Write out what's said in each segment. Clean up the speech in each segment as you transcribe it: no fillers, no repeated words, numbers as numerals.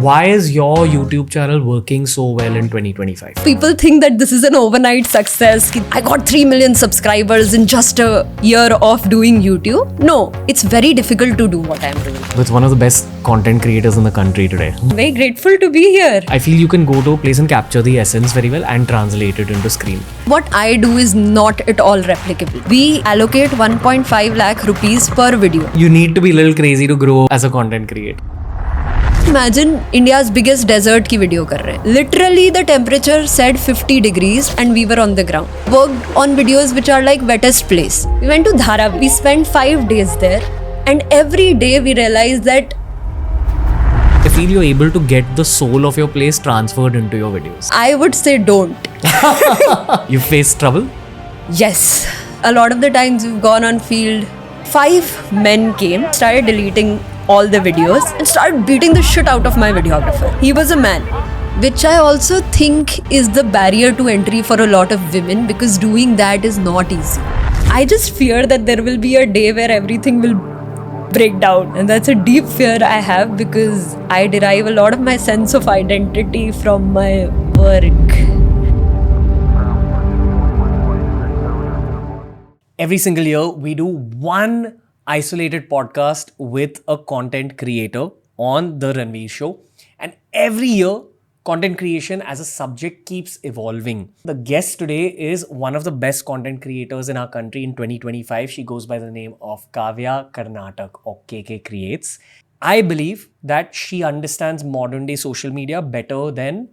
Why is your YouTube channel working so well in 2025? People think that this is an overnight success. I got 3 million subscribers in just a year of doing YouTube. No, it's very difficult to do what I'm doing. With one of the best content creators in the country today. I'm very grateful to be here. I feel you can go to a place and capture the essence very well and translate it into screen. What I do is not at all replicable. We allocate 1.5 lakh rupees per video. You need to be a little crazy to grow as a content creator. Imagine India's biggest desert ki video kar rahe. Literally the temperature said 50 degrees and we were on the ground. Worked on videos which are like wettest place. We went to Dhara. We spent 5 days there and every day we realized that I feel you're able to get the soul of your place transferred into your videos. I would say don't. You faced trouble? Yes. A lot of the times we've gone on field. 5 men came, started deleting all the videos and started beating the shit out of my videographer. He was a man, which I also think is the barrier to entry for a lot of women because doing that is not easy. I just fear that there will be a day where everything will break down, and that's a deep fear I have because I derive a lot of my sense of identity from my work. Every single year, we do one isolated podcast with a content creator on the Ranveer Show. And every year, content creation as a subject keeps evolving. The guest today is one of the best content creators in our country in 2025. She goes by the name of Kavya Karnatac or KK Creates. I believe that she understands modern day social media better than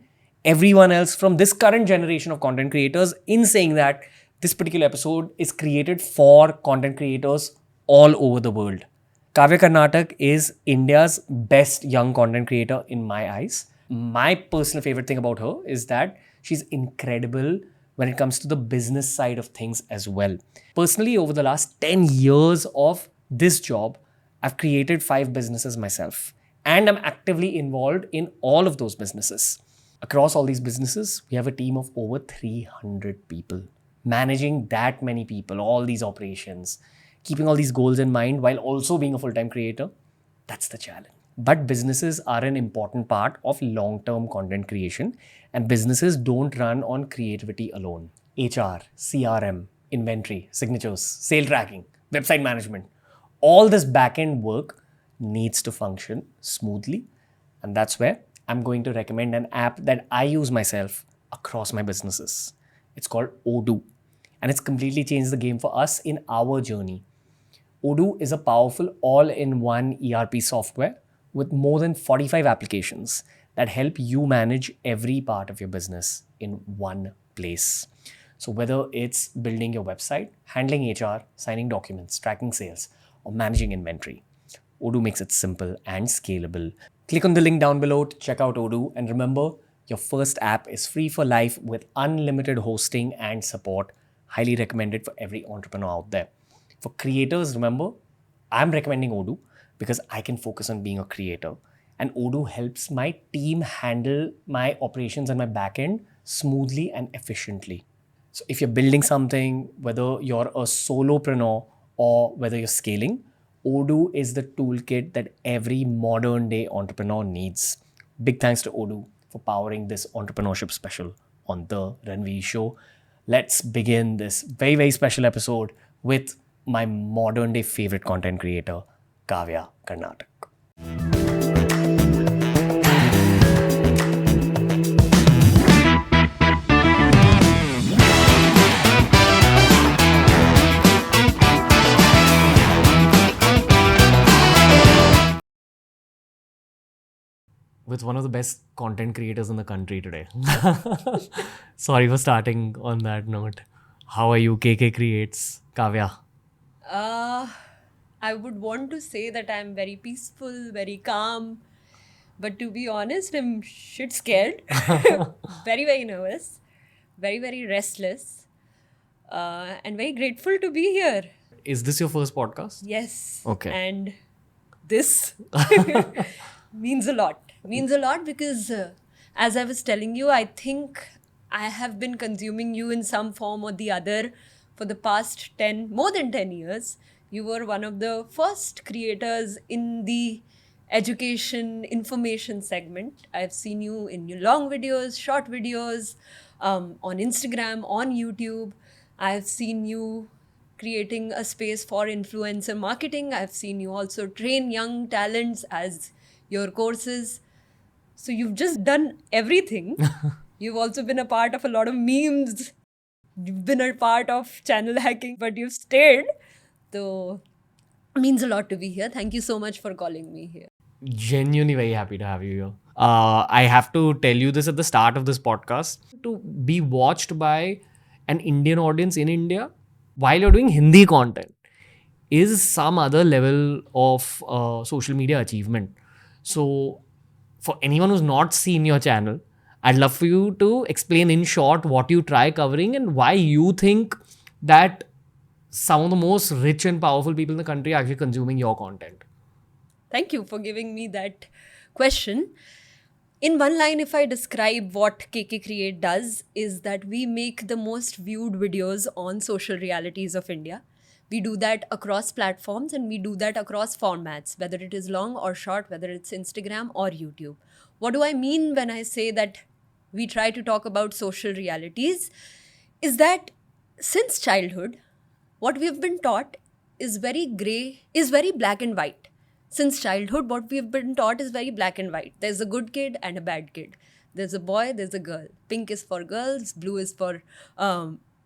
everyone else from this current generation of content creators. In saying that, this particular episode is created for content creators all over the world. Kavya Karnatac is India's best young content creator in my eyes. My personal favorite thing about her is that she's incredible when it comes to the business side of things as well. Personally, over the last 10 years of this job, I've created 5 businesses myself. And I'm actively involved in all of those businesses. Across all these businesses, we have a team of over 300 people. Managing that many people, all these operations, keeping all these goals in mind while also being a full-time creator, that's the challenge. But businesses are an important part of long-term content creation, and businesses don't run on creativity alone. HR, CRM, inventory, signatures, sale tracking, website management, all this back-end work needs to function smoothly. And that's where I'm going to recommend an app that I use myself across my businesses. It's called Odoo, and it's completely changed the game for us in our journey. Odoo is a powerful all-in-one ERP software with more than 45 applications that help you manage every part of your business in one place. So whether it's building your website, handling HR, signing documents, tracking sales, or managing inventory, Odoo makes it simple and scalable. Click on the link down below to check out Odoo, and remember, your first app is free for life with unlimited hosting and support. Highly recommended for every entrepreneur out there. For creators, remember, I'm recommending Odoo because I can focus on being a creator. And Odoo helps my team handle my operations and my backend smoothly and efficiently. So if you're building something, whether you're a solopreneur or whether you're scaling, Odoo is the toolkit that every modern day entrepreneur needs. Big thanks to Odoo for powering this entrepreneurship special on the Ranveer Show. Let's begin this very, very special episode with my modern day favorite content creator, Kavya Karnatac. With one of the best content creators in the country today. Sorry for starting on that note. How are you, KK Creates, Kavya? I would want to say that I'm very peaceful, very calm. But to be honest, I'm shit scared. Very, very nervous. Very, very restless. And very grateful to be here. Is this your first podcast? Yes. Okay. And this means a lot. Means a lot because as I was telling you, I think I have been consuming you in some form or the other for the past more than 10 years. You were one of the first creators in the education, information segment. I've seen you in your long videos, short videos, on Instagram, on YouTube. I've seen you creating a space for influencer marketing. I've seen you also train young talents as your courses. So you've just done everything. You've also been a part of a lot of memes. You've been a part of channel hacking, but you've stayed. So means a lot to be here. Thank you so much for calling me here. Genuinely very happy to have you here. I have to tell you this at the start of this podcast. To be watched by an Indian audience in India while you're doing Hindi content is some other level of social media achievement. So, for anyone who's not seen your channel, I'd love for you to explain in short what you try covering and why you think that some of the most rich and powerful people in the country are actually consuming your content. Thank you for giving me that question. In one line, if I describe what KK Create does, is that we make the most viewed videos on social realities of India. We do that across platforms and we do that across formats, whether it is long or short, whether it's Instagram or YouTube. What do I mean when I say that we try to talk about social realities? Is that since childhood, what we've been taught is very gray, is very black and white. Since childhood, what we've been taught is very black and white. There's a good kid and a bad kid. There's a boy, there's a girl. Pink is for girls, blue is for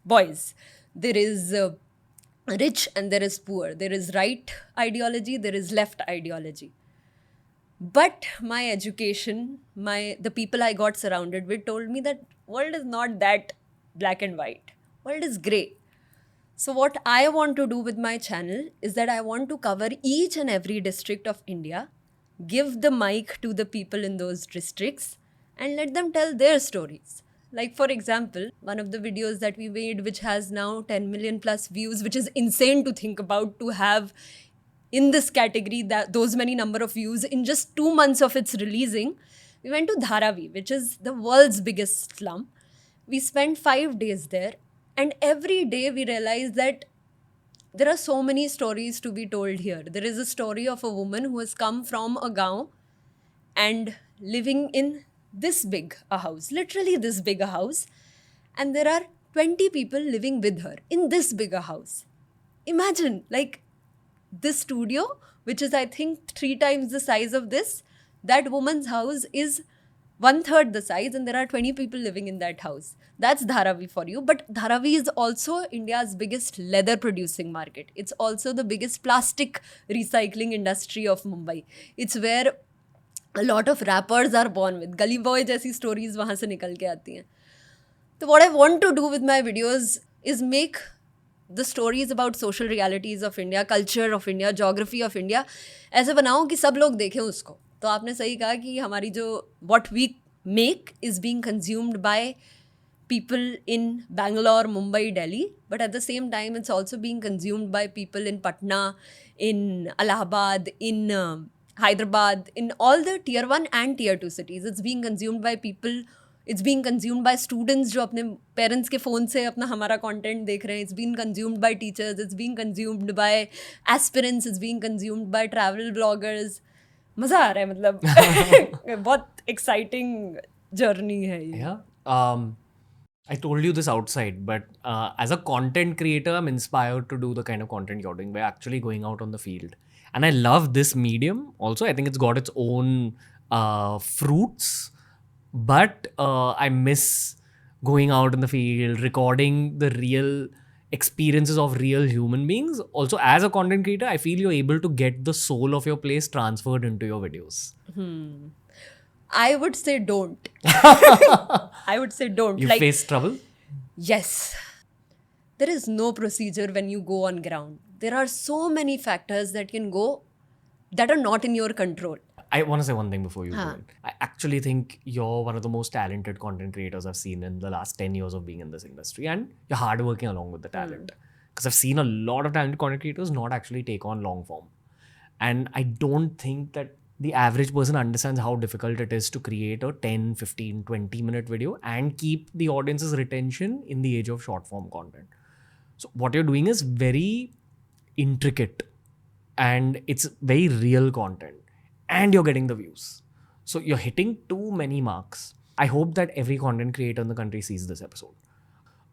boys. There is rich and there is poor. There is right ideology, there is left ideology. But my education, the people I got surrounded with told me that world is not that black and white. World is gray. So what I want to do with my channel is that I want to cover each and every district of India, give the mic to the people in those districts and let them tell their stories. Like for example, one of the videos that we made which has now 10 million plus views, which is insane to think about, to have in this category that those many number of views in just 2 months of its releasing. We went to Dharavi, which is the world's biggest slum. We spent 5 days there. And every day we realize that there are so many stories to be told here. There is a story of a woman who has come from a gaon and living in this big a house, literally this big a house. And there are 20 people living with her in this big a house. Imagine, like this studio, which is I think 3 times the size of this, that woman's house is 1/3 the size and there are 20 people living in that house. That's Dharavi for you. But Dharavi is also India's biggest leather producing market. It's also the biggest plastic recycling industry of Mumbai. It's where a lot of rappers are born with. Gully Boy jaisi stories wahan se nikal ke aati hain. So what I want to do with my videos is make the stories about social realities of India, culture of India, geography of India ऐसे बनाऊं कि सब लोग देखें उसको. तो आपने सही कहा कि हमारी जो what we make is being consumed by people in Bangalore, Mumbai, Delhi, but at the same time it's also being consumed by people in Patna, in Allahabad, in Hyderabad, in all the tier 1 and tier 2 cities. It's being consumed by people, it's being consumed by students जो अपने parents के phone से अपना हमारा content देख रहे हैं. It's being consumed by teachers, it's being consumed by aspirants, it's being consumed by travel bloggers. मजा आ रहा है मतलब बहुत exciting journey है ये. Yeah. I told you this outside, but as a content creator, I'm inspired to do the kind of content you're doing by actually going out on the field. And I love this medium. Also, I think it's got its own fruits, but I miss going out in the field, recording the real experiences of real human beings. Also, as a content creator, I feel you're able to get the soul of your place transferred into your videos. I would say don't. I would say don't. You face trouble? Yes. There is no procedure when you go on ground. There are so many factors that can go that are not in your control. I want to say one thing before you go in. I actually think you're one of the most talented content creators I've seen in the last 10 years of being in this industry, and you're hardworking along with the talent. Because I've seen a lot of talented content creators not actually take on long form. And I don't think that the average person understands how difficult it is to create a 10, 15, 20-minute video and keep the audience's retention in the age of short form content. So what you're doing is very intricate and it's very real content. and you're getting the views. So you're hitting too many marks. I hope that every content creator in the country sees this episode.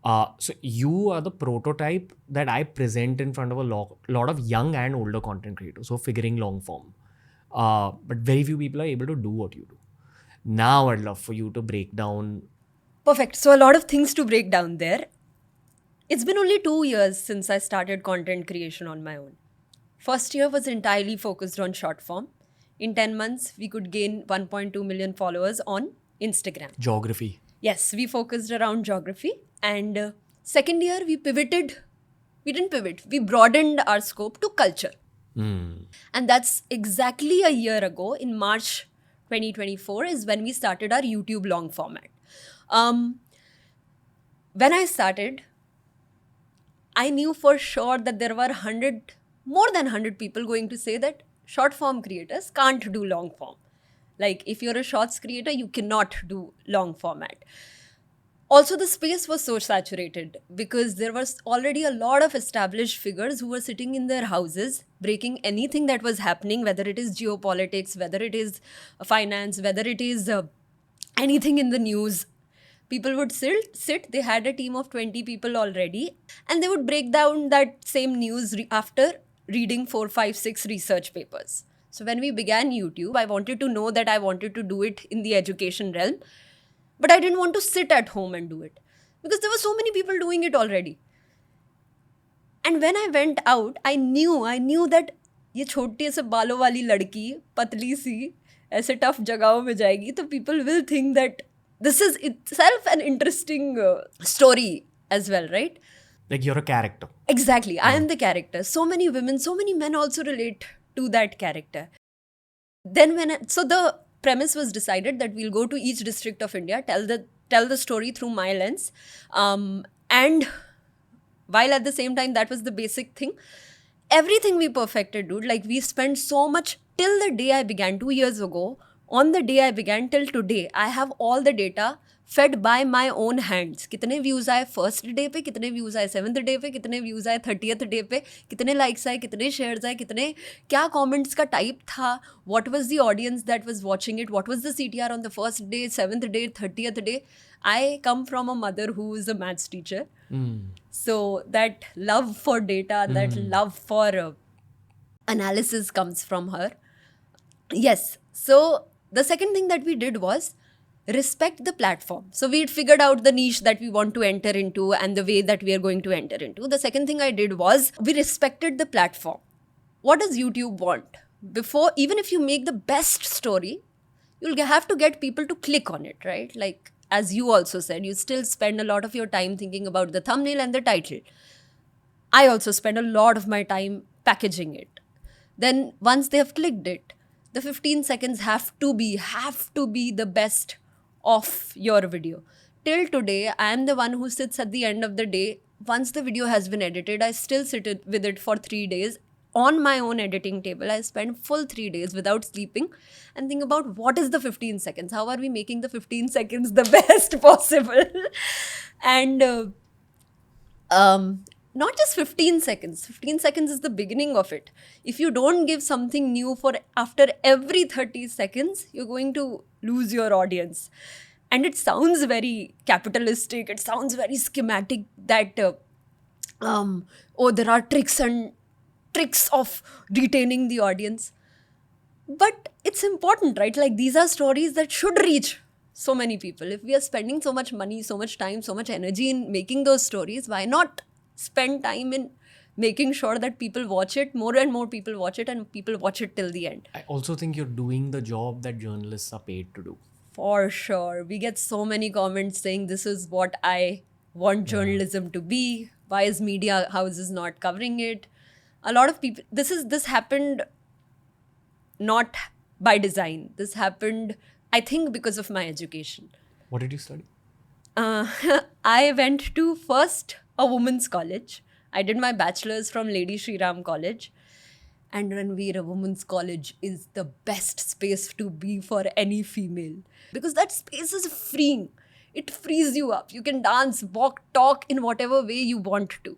So you are the prototype that I present in front of a lot of young and older content creators who are figuring long form. But very few people are able to do what you do. Now I'd love for you to break down. Perfect. So a lot of things to break down there. It's been only 2 years since I started content creation on my own. First year was entirely focused on short form. In 10 months, we could gain 1.2 million followers on Instagram. Geography. Yes, we focused around geography. And second year, we pivoted. We didn't pivot. We broadened our scope to culture. And that's exactly a year ago, in March 2024, is when we started our YouTube long format. When I started, I knew for sure that there were more than 100 people going to say that short form creators can't do long form. Like, if you're a shorts creator, you cannot do long format. Also, the space was so saturated because there was already a lot of established figures who were sitting in their houses, breaking anything that was happening, whether it is geopolitics, whether it is finance, whether it is anything in the news. People would sit, they had a team of 20 people already, and they would break down that same news after reading 4, 5, 6 research papers. So when we began YouTube, I wanted to know that I wanted to do it in the education realm. But I didn't want to sit at home and do it because there were so many people doing it already. And when I went out, I knew that ये छोटे से बालों वाली लड़की पतली सी ऐसे tough जगहों में जाएगी तो people will think that this is itself an interesting story as well, right? Like you're a character. Exactly. I am the character. So many women, so many men also relate to that character. Then so the premise was decided that we'll go to each district of India, tell the story through my lens. And while at the same time, that was the basic thing. Everything we perfected, dude. Like, we spent so much till the day I began 2 years ago. On the day I began till today, I have all the data fed by my own hands. कितने views आए first day पे, कितने views आए 7th day पे, कितने views आए 30th day पे, कितने likes आए, कितने shares आए, कितने क्या comments का type था, what was the audience that was watching it, what was the CTR on the first day, 7th day, 30th day. I come from a mother who is a maths teacher. So that love for data, that love for analysis comes from her. Yes. So the second thing that we did was respect the platform. So we'd figured out the niche that we want to enter into and the way that we are going to enter into. The second thing I did was we respected the platform. What does YouTube want? Before, even if you make the best story, you'll have to get people to click on it, right? Like, as you also said, you still spend a lot of your time thinking about the thumbnail and the title. I also spend a lot of my time packaging it. Then once they have clicked it, the 15 seconds have to be the best of your video. Till today, I am the one who sits at the end of the day. Once the video has been edited, I still sit with it for 3 days on my own editing table. I spend full 3 days without sleeping and think about what is the 15 seconds? How are we making the 15 seconds the best possible? And not just 15 seconds. 15 seconds is the beginning of it. If you don't give something new for after every 30 seconds, you're going to lose your audience. And it sounds very capitalistic. It sounds very schematic that, there are tricks of retaining the audience. But it's important, right? Like, these are stories that should reach so many people. If we are spending so much money, so much time, so much energy in making those stories, why not spend time in making sure that people watch it, more and more people watch it, and people watch it till the end? I also think you're doing the job that journalists are paid to do. For sure. We get so many comments saying this is what I want journalism to be. Why is media houses not covering it? A lot of people, this happened not by design. This happened, I think, because of my education. What did you study? I went to first a women's college. I did my bachelor's from Lady Shri Ram College. And Ranveer, a women's college is the best space to be for any female. Because that space is freeing. It frees you up. You can dance, walk, talk in whatever way you want to.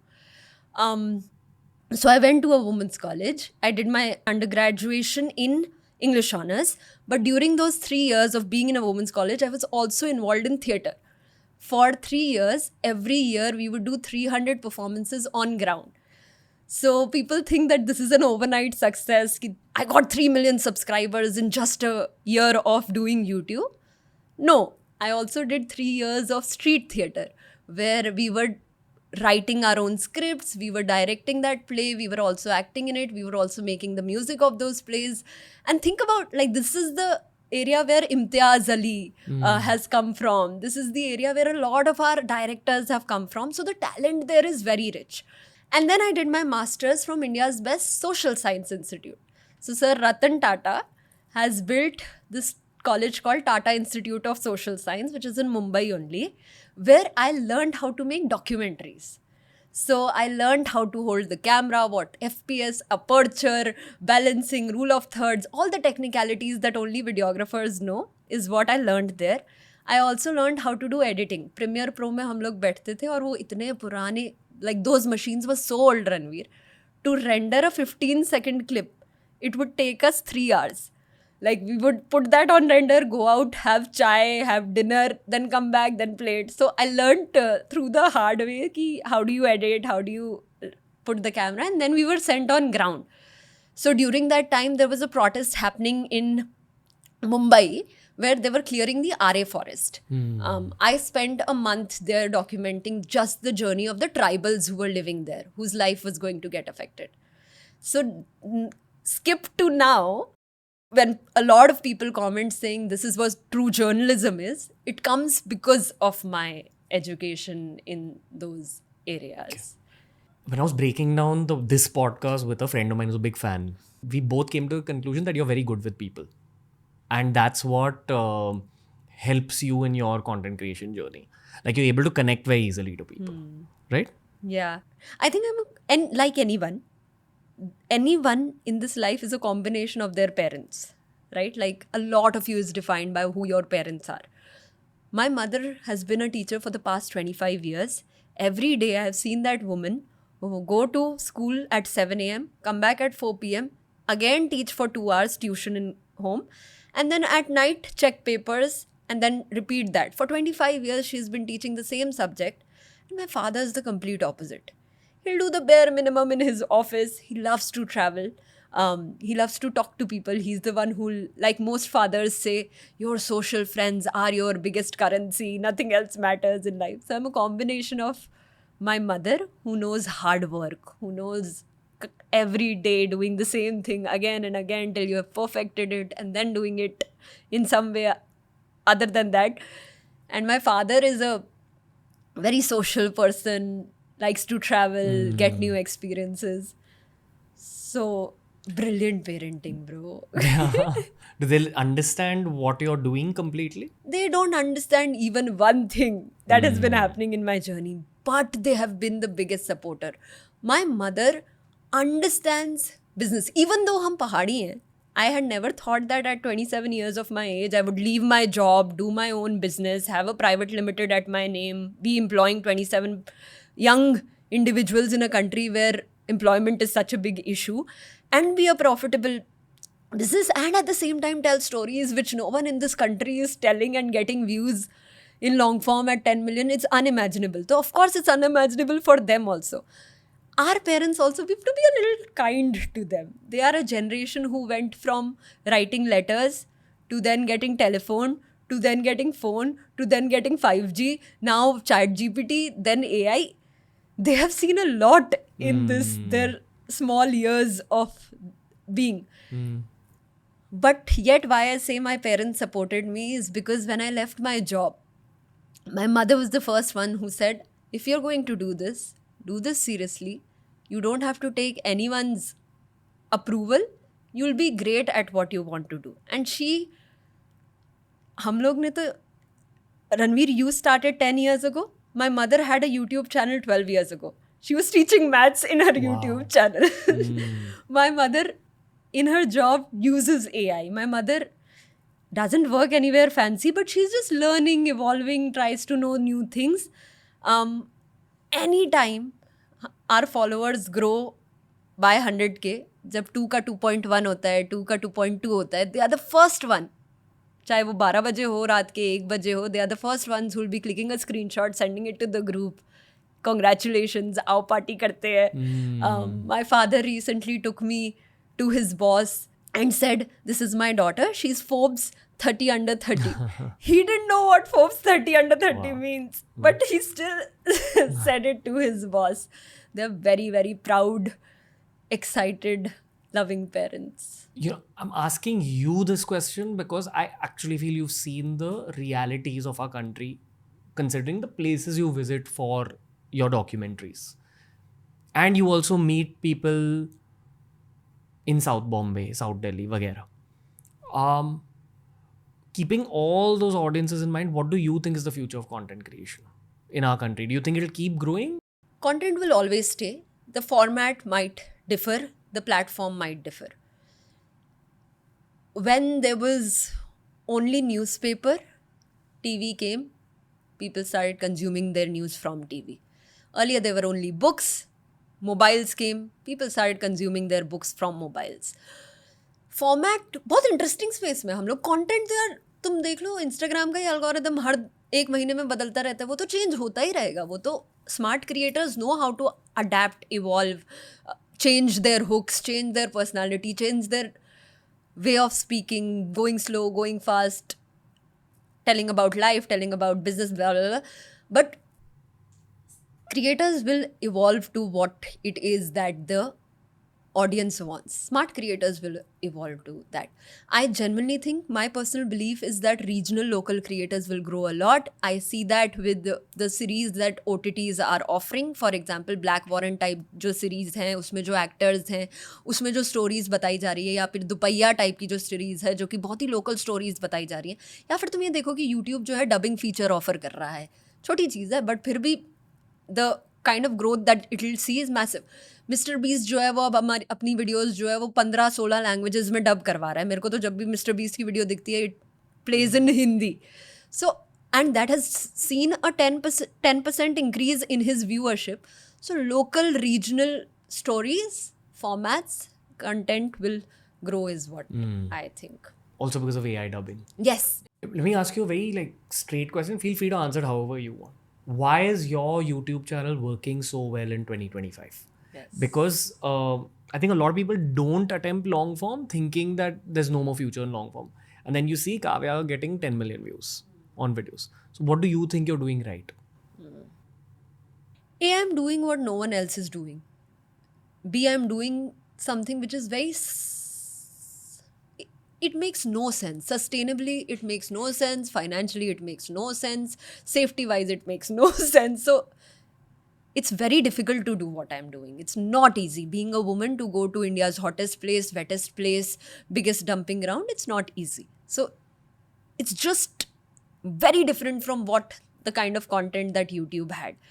So I went to a women's college. I did my undergraduation in English honors. But during those 3 years of being in a women's college, I was also involved in theatre. For 3 years, every year we would do 300 performances on ground. So people think that this is an overnight success. I got 3 million subscribers in just a year of doing YouTube. No, I also did 3 years of street theatre where we were writing our own scripts, we were directing that play, we were also acting in it, we were also making the music of those plays. And think about, like, this is the area where Imtiaz Ali has come from. This is the area where a lot of our directors have come from. So the talent there is very rich. And then I did my master's from India's best social science institute. So Sir Ratan Tata has built this college called Tata Institute of Social Science, which is in Mumbai only, where I learned how to make documentaries. So I learned how to hold the camera, what FPS, aperture, balancing, rule of thirds, all the technicalities that only videographers know is what I learned there. I also learned how to do editing. Premiere Pro में हम लोग बैठते थे और वो इतने पुराने, like those machines were so old, Ranveer. To render a 15-second clip, it would take us 3 hours. Like we would put that on render, go out, have chai, have dinner, then come back, then play it. So I learned through the hard way ki how do you edit, how do you put the camera, and then we were sent on ground. So during that time, there was a protest happening in Mumbai where they were clearing the RA forest. I spent a month there documenting just the journey of the tribals who were living there, whose life was going to get affected. So skip to now, when a lot of people comment saying this is what true journalism is, it comes because of my education in those areas. When I was breaking down this podcast with a friend of mine who's a big fan, we both came to the conclusion that you're very good with people. And that's what helps you in your content creation journey. Like you're able to connect very easily to people, right? Yeah. I think and like anyone in this life is a combination of their parents, right? Like a lot of you is defined by who your parents are. My mother has been a teacher for the past 25 years. Every day I have seen that woman who will go to school at 7 a.m., come back at 4 p.m., again teach for 2 hours tuition in home, and then at night check papers and then repeat that. For 25 years she's been teaching the same subject. And my father is the complete opposite. He'll do the bare minimum in his office. He loves to travel. He loves to talk to people. He's the one who, like most fathers say, your social friends are your biggest currency. Nothing else matters in life. So I'm a combination of my mother, who knows hard work, who knows every day doing the same thing again and again till you have perfected it, and then doing it in some way other than that. And my father is a very social person, likes to travel, get new experiences. So, brilliant parenting, bro. Do they understand what you're doing completely? They don't understand even one thing that has been happening in my journey, but they have been the biggest supporter. My mother understands business. Even though hum pahadi hain, I had never thought that at 27 years of my age, I would leave my job, do my own business, have a private limited at my name, be employing 27 young individuals in a country where employment is such a big issue, and be a profitable business, and at the same time tell stories which no one in this country is telling and getting views in long form at 10 million. It's unimaginable. So of course it's unimaginable for them also. Our parents also, we have to be a little kind to them. They are a generation who went from writing letters to then getting telephone, to then getting phone, to then getting 5G, now ChatGPT, then AI. They have seen a lot in their small years of being. But yet why I say my parents supported me is because when I left my job, my mother was the first one who said, if you're going to do this seriously. You don't have to take anyone's approval. You'll be great at what you want to do. And हम लोग ने तो, Ranveer, you started 10 years ago. My mother had a YouTube channel 12 years ago. She was teaching maths in her YouTube channel. My mother, in her job, uses AI. My mother doesn't work anywhere fancy, but she's just learning, evolving, tries to know new things. Anytime our followers grow by 100K, जब 2 का 2.1 होता है, 2 का 2.2 होता है, they are the first one. चाहे वो 12 बजे हो, रात के 1 बजे हो, they are the first ones who will be clicking a screenshot, sending it to the group. Congratulations, आओ पार्टी करते हैं. My father recently took me to his boss and said, this is my daughter, she's Forbes 30 under 30. He didn't know what Forbes 30 under 30 means, but he still said it to his boss. They're very, very proud, excited, loving parents. I'm asking you this question because I actually feel you've seen the realities of our country, considering the places you visit for your documentaries. And you also meet people in South Bombay, South Delhi, वगैरह. Keeping all those audiences in mind, what do you think is the future of content creation in our country? Do you think it'll keep growing? Content will always stay. The format might differ. The platform might differ. When there was only newspaper, TV came, people started consuming their news from TV. Earlier there were only books, mobiles came, people started consuming their books from mobiles. Format बहुत interesting space में हम लोग content यार तुम देख लो Instagram का ही algorithm हर 1 महीने में बदलता रहता है वो तो चेंज होता ही रहेगा वो तो smart creators know how to adapt evolve change their hooks change their personality change their way of speaking going slow going fast telling about life telling about business but creators will evolve to what it is that the audience wants. Smart creators will evolve to that. I genuinely think, my personal belief is that regional local creators will grow a lot. I see that with the series that OTTs are offering. For example, Black Warren type जो series हैं उसमें जो actors हैं उसमें जो stories बताई जा रही है या फिर दुपहिया type की जो series है जो कि बहुत ही local stories बताई जा रही है या फिर तुम ये देखो कि YouTube जो है dubbing feature offer कर रहा है छोटी चीज़ है but फिर भी the kind of growth that it will see is massive. Mr. Beast जो है वो अब हमारी अपनी वीडियोस जो है वो 15-16 लैंग्वेजेस में डब करवा रहा है मेरे को तो जब भी Mr. Beast की वीडियो दिखती है it plays in Hindi so and that has seen a 10% increase in his viewership so local regional stories formats content will grow is what I think. Also because of AI dubbing. Yes. Let me ask you a very straight question. Feel free to answer it however you want. Why is your YouTube channel working so well in 2025? Yes. Because I think a lot of people don't attempt long form thinking that there's no more future in long form. And then you see Kavya getting 10 million views on videos. So what do you think you're doing right? A, I'm doing what no one else is doing. B, I'm doing something which is very... It makes no sense. Sustainably, it makes no sense. Financially, it makes no sense. Safety-wise, it makes no sense. So, it's very difficult to do what I'm doing. It's not easy. Being a woman to go to India's hottest place, wettest place, biggest dumping ground, it's not easy. So, it's just very different from what the kind of content that YouTube had.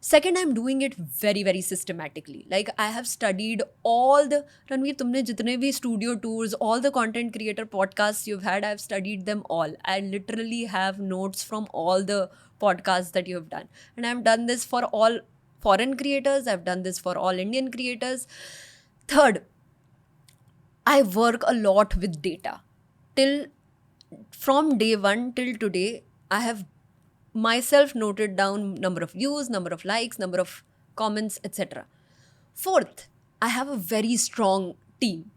Second, I'm doing it very, very systematically. Like, I have studied all the... Ranveer, तुमने जितने भी studio tours, all the content creator podcasts you've had, I've studied them all. I literally have notes from all the podcasts that you have done. And I've done this for all foreign creators. I've done this for all Indian creators. Third, I work a lot with data. From day one till today, I have myself noted down number of views, number of likes, number of comments, etc. Fourth, I have a very strong team.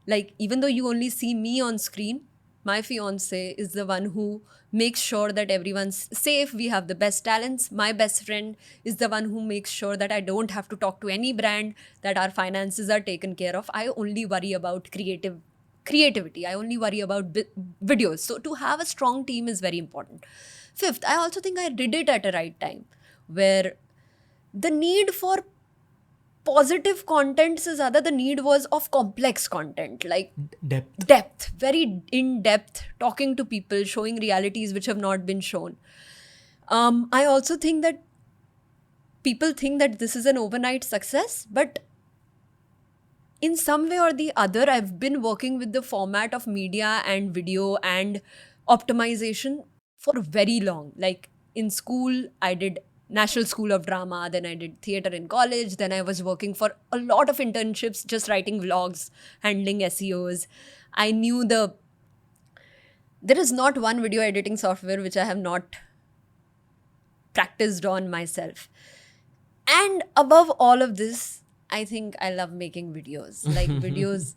Like, even though you only see me on screen, my fiance is the one who makes sure that everyone's safe. We have the best talents. My best friend is the one who makes sure that I don't have to talk to any brand, that our finances are taken care of. I only worry about creativity. I only worry about videos. So to have a strong team is very important. Fifth, I also think I did it at a right time where the need for positive content se zyada the need was of complex content, like depth, very in-depth, talking to people, showing realities which have not been shown. I also think that people think that this is an overnight success, but in some way or the other, I've been working with the format of media and video and optimization for very long. Like in school, I did National School of Drama, then I did theater in college, then I was working for a lot of internships, just writing vlogs, handling SEOs. I knew there is not one video editing software which I have not practiced on myself. And above all of this, I think I love making videos. Like videos,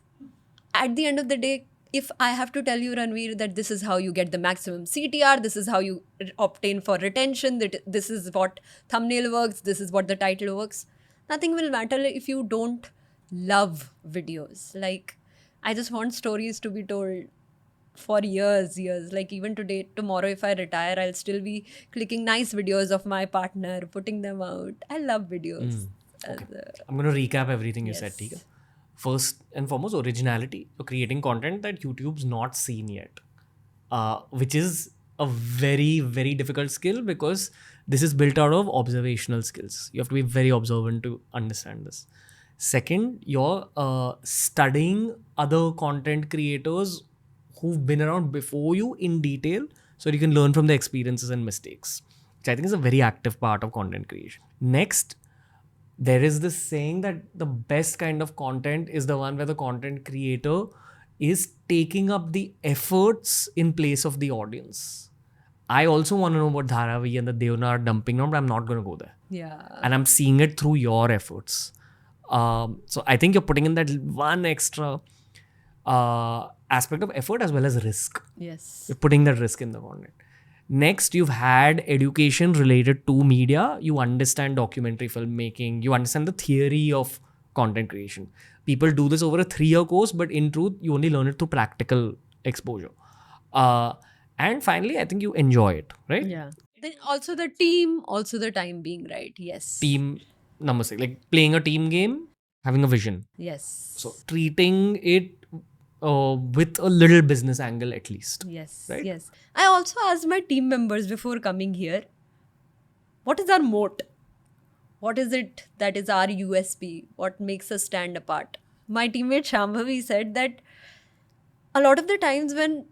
at the end of the day, if I have to tell you, Ranveer, that this is how you get the maximum CTR, this is how you obtain for retention, that this is what thumbnail works, this is what the title works, nothing will matter if you don't love videos. Like, I just want stories to be told for years. Like, even today, tomorrow, if I retire, I'll still be clicking nice videos of my partner, putting them out. I love videos. Okay. I'm going to recap everything you said, Yes. Tika. First and foremost, originality. You're creating content that YouTube's not seen yet, which is a very, very difficult skill because this is built out of observational skills. You have to be very observant to understand this. Second, you're studying other content creators who've been around before you in detail so you can learn from their experiences and mistakes, which I think is a very active part of content creation. Next, there is this saying that the best kind of content is the one where the content creator is taking up the efforts in place of the audience. I also want to know what Dharavi and the Devna are dumping on, but I'm not going to go there. Yeah. And I'm seeing it through your efforts. So I think you're putting in that one extra aspect of effort as well as risk. Yes. You're putting that risk in the content. Next, you've had education related to media. You understand documentary filmmaking. You understand the theory of content creation. People do this over a 3-year course, but in truth, you only learn it through practical exposure. And finally, I think you enjoy it, right? Yeah. Then also the team, also the time being right. Yes. Team, number 6, like playing a team game, having a vision. Yes. So treating it with a little business angle at least. Yes. Right? Yes. I also asked my team members before coming here, what is our moat? What is it that is our USP? What makes us stand apart? My teammate Shambhavi said that a lot of the times when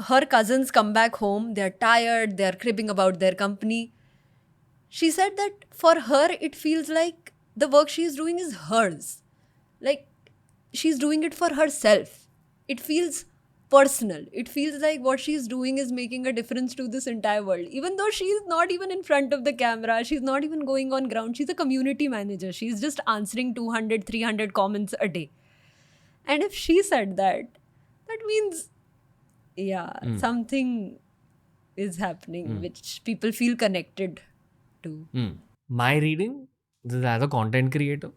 her cousins come back home, they're tired, they're cribbing about their company. She said that for her, it feels like the work she's doing is hers. Like, she's doing it for herself. It feels personal. It feels like what she's doing is making a difference to this entire world. Even though she's not even in front of the camera, she's not even going on ground. She's a community manager. She's just answering 200, 300 comments a day. And if she said that, that means, something is happening which people feel connected to. My reading, as a content creator,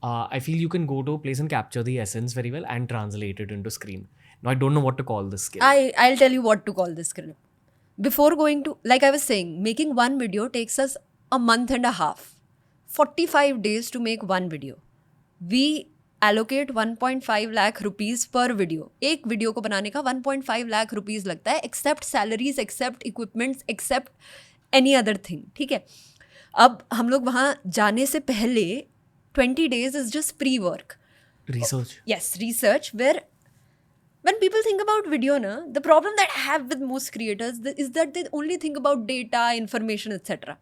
I feel you can go to a place and capture the essence very well and translate it into screen. Now, I don't know what to call this skill. I'll tell you what to call this script. Before going to, like I was saying, making one video takes us a month and a half. 45 days to make one video. We allocate 1.5 lakh rupees per video. एक video को बनाने का 1.5 lakh rupees लगता है, except salaries, except equipments, except any other thing. ठीक है. अब हम लोग वहाँ जाने से पहले 20 days is just pre-work. Research. Yes, research, where when people think about video, the problem that I have with most creators is that they only think about data, information, etc.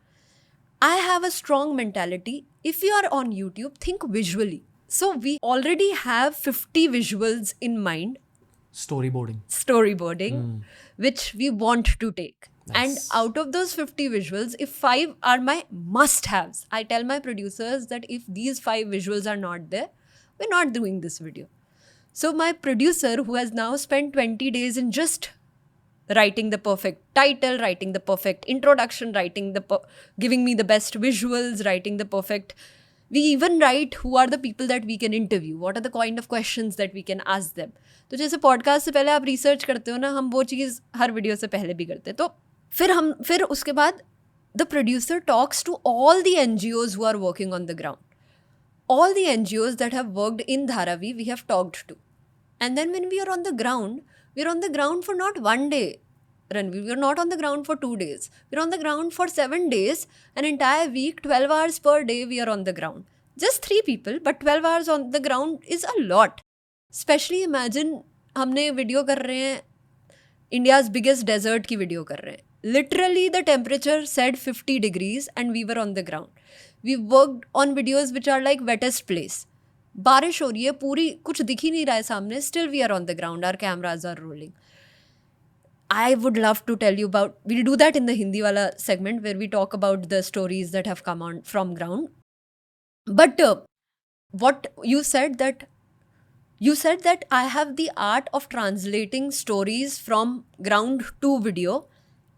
I have a strong mentality. If you are on YouTube, think visually. So we already have 50 visuals in mind. Storyboarding, which we want to take. Nice. And out of those 50 visuals, if 5 are my must-haves, I tell my producers that if these 5 visuals are not there, we're not doing this video. So my producer, who has now spent 20 days in just writing the perfect title, writing the perfect introduction, giving me the best visuals, writing the perfect... We even write who are the people that we can interview, what are the kind of questions that we can ask them. तो जैसे podcast से पहले आप research करते हो ना, हम वो चीज़ हर वीडियो से पहले भी करते हैं. तो फिर उसके बाद the producer talks to all the NGOs who are working on the ground. All the NGOs that have worked in Dharavi, we have talked to. And then when we are on the ground, we're on the ground for not one day, Ranveer. We're not on the ground for 2 days. We're on the ground for 7 days. An entire week, 12 hours per day, we are on the ground. Just 3 people, but 12 hours on the ground is a lot. Especially imagine, हमने video कर रहे हैं, India's biggest desert की video कर रहे हैं. Literally, the temperature said 50 degrees and we were on the ground. We worked on videos which are like wettest place. बारिश हो रही है पूरी, कुछ दिख ही नहीं रहा है सामने, still we are on the ground, our cameras are rolling. I would love to tell you about, we'll do that in the Hindi wala segment where we talk about the stories that have come on from ground. But what you said that I have the art of translating stories from ground to video.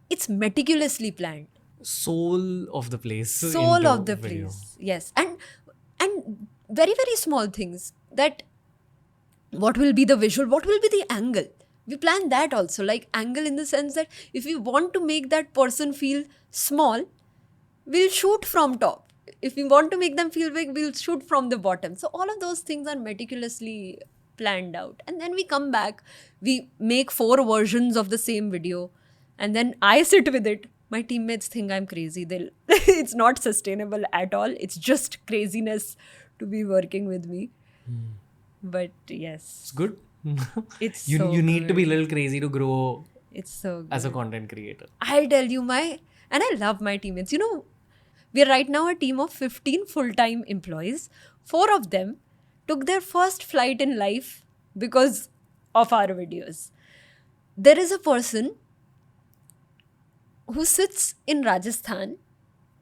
It's meticulously planned. Soul of the place. Soul into of the video. place. Yes. And very, very small things, that what will be the visual, what will be the angle. We plan that also, like angle in the sense that if we want to make that person feel small, we'll shoot from top. If we want to make them feel big, we'll shoot from the bottom. So all of those things are meticulously planned out. And then we come back, we make 4 versions of the same video, and then I sit with it. My teammates think I'm crazy. It's not sustainable at all. It's just craziness to be working with me. But yes. It's good. It's you so need to be a good. little crazy to grow It's so good. as a content creator. I'll tell you and I love my teammates. We are right now a team of 15 full-time employees. 4 of them took their first flight in life because of our videos. There is a person who sits in Rajasthan.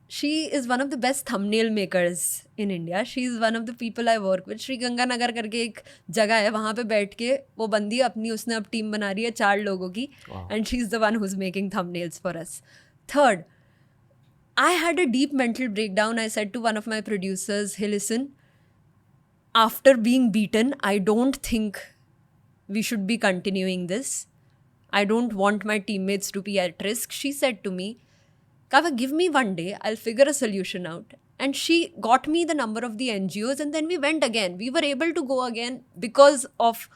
She is one of the best thumbnail makers in India. She is one of the people I work with. Shri Ganganagar करके एक जगह है, वहाँ पे बैठ के वो बंदी अपनी, उसने अब टीम बना रही है 4 लोगों की. And she is the one who's making thumbnails for us. Third, I had a deep mental breakdown. I said to one of my producers, hey, listen, after being beaten, I don't think we should be continuing this. I don't want my teammates to be at risk. She said to me, Kavya, give me one day, I'll figure a solution out. And she got me the number of the NGOs, and then we went again. We were able to go again because of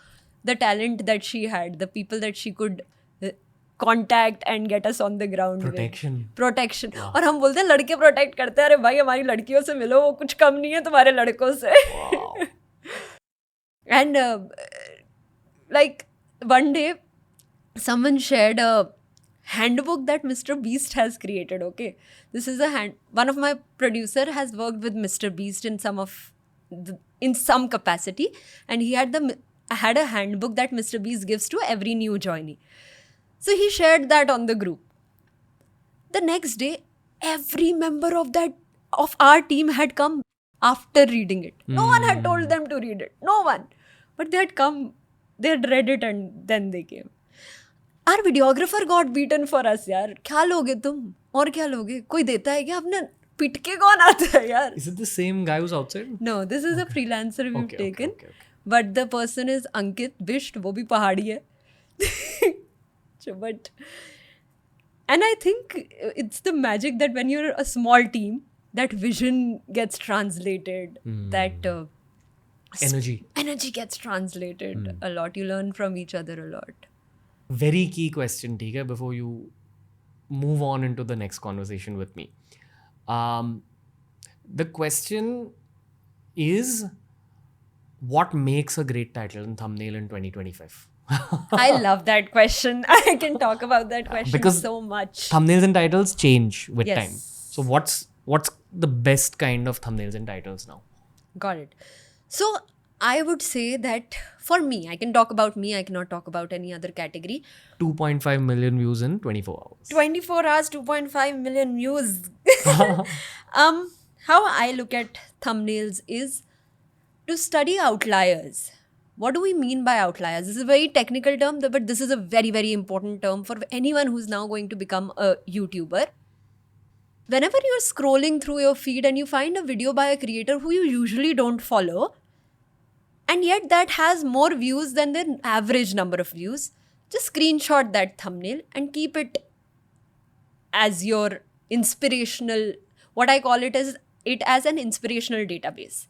the talent that she had, the people that she could contact and get us on the ground. Protection. Protection. और हम बोलते हैं लड़के protect करते हैं, अरे भाई हमारी लड़कियों से मिलो, वो कुछ कम नहीं है तुम्हारे लड़कों से. And like one day, someone shared a handbook that Mr. Beast has created. Okay, this is one of my producer has worked with Mr. Beast in some capacity, and he had a handbook that Mr. Beast gives to every new joinee. So he shared that on the group. The next day, every member of our team had come after reading it. No one had told them to read it. No one. But they had come, they had read it, and then they came. Our videographer got beaten for us, यार. क्या लोगे तुम? और क्या लोगे? कोई देता है क्या? अपने पिट के कौन आता है यार? Is it the same guy who's outside? No, this is a freelancer we've Okay, taken. okay. But the person is Ankit Bisht, वो भी पहाड़ी है. And I think it's the magic that when you're a small team, that vision gets translated, that energy gets translated a lot. You learn from each other a lot. Very key question, ठीक है, before you move on into the next conversation with me. The question is, what makes a great title and thumbnail in 2025? I love that question. I can talk about that question Because so much. Thumbnails and titles change with Yes. time. So what's the best kind of thumbnails and titles now? Got it. So I would say that for me, I can talk about me, I cannot talk about any other category. 2.5 million views in 24 hours. 24 hours, 2.5 million views. How I look at thumbnails is to study outliers. What do we mean by outliers? This is a very technical term, but this is a very, very important term for anyone who's now going to become a YouTuber. Whenever you're scrolling through your feed and you find a video by a creator who you usually don't follow, and yet that has more views than the average number of views, just screenshot that thumbnail and keep it as your inspirational, what I call it as an inspirational database.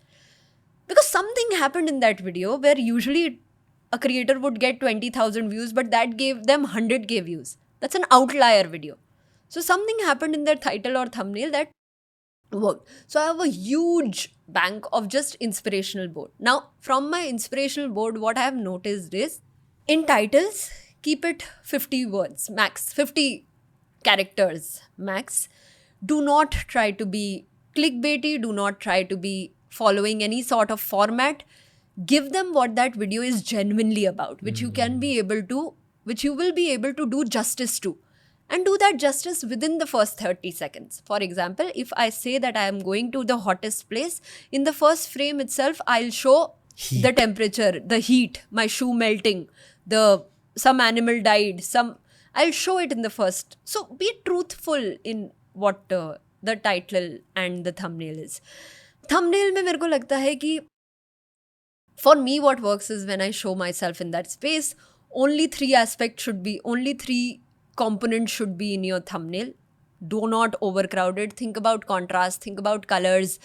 Because something happened in that video where usually a creator would get 20,000 views, but that gave them 100k views. That's an outlier video. So something happened in their title or thumbnail that worked. So I have a huge bank of just inspirational board. Now, from my inspirational board, what I have noticed is in titles, keep it 50 words, max 50 characters max. Do not try to be clickbaity, do not try to be following any sort of format. Give them what that video is genuinely about, which you will be able to do justice to, and do that justice within the first 30 seconds. For example, if I say that I am going to the hottest place, in the first frame itself I'll show the temperature, the heat, my shoe melting, some animal died, I'll show it in the first. So be truthful in what the title and the thumbnail is. Thumbnail में मेरे को लगता है कि for me what works is when I show myself in that space, only three components should be in your thumbnail. Do not overcrowd it. Think about contrast, think about colors.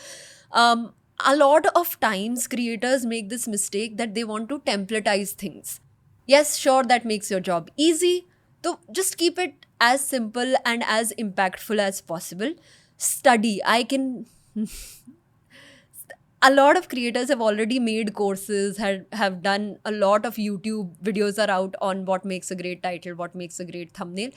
A lot of times creators make this mistake that they want to templatize things. Yes, sure, that makes your job easy. So just keep it as simple and as impactful as possible. Study. A lot of creators have already made courses, have done a lot of YouTube videos are out on what makes a great title, what makes a great thumbnail.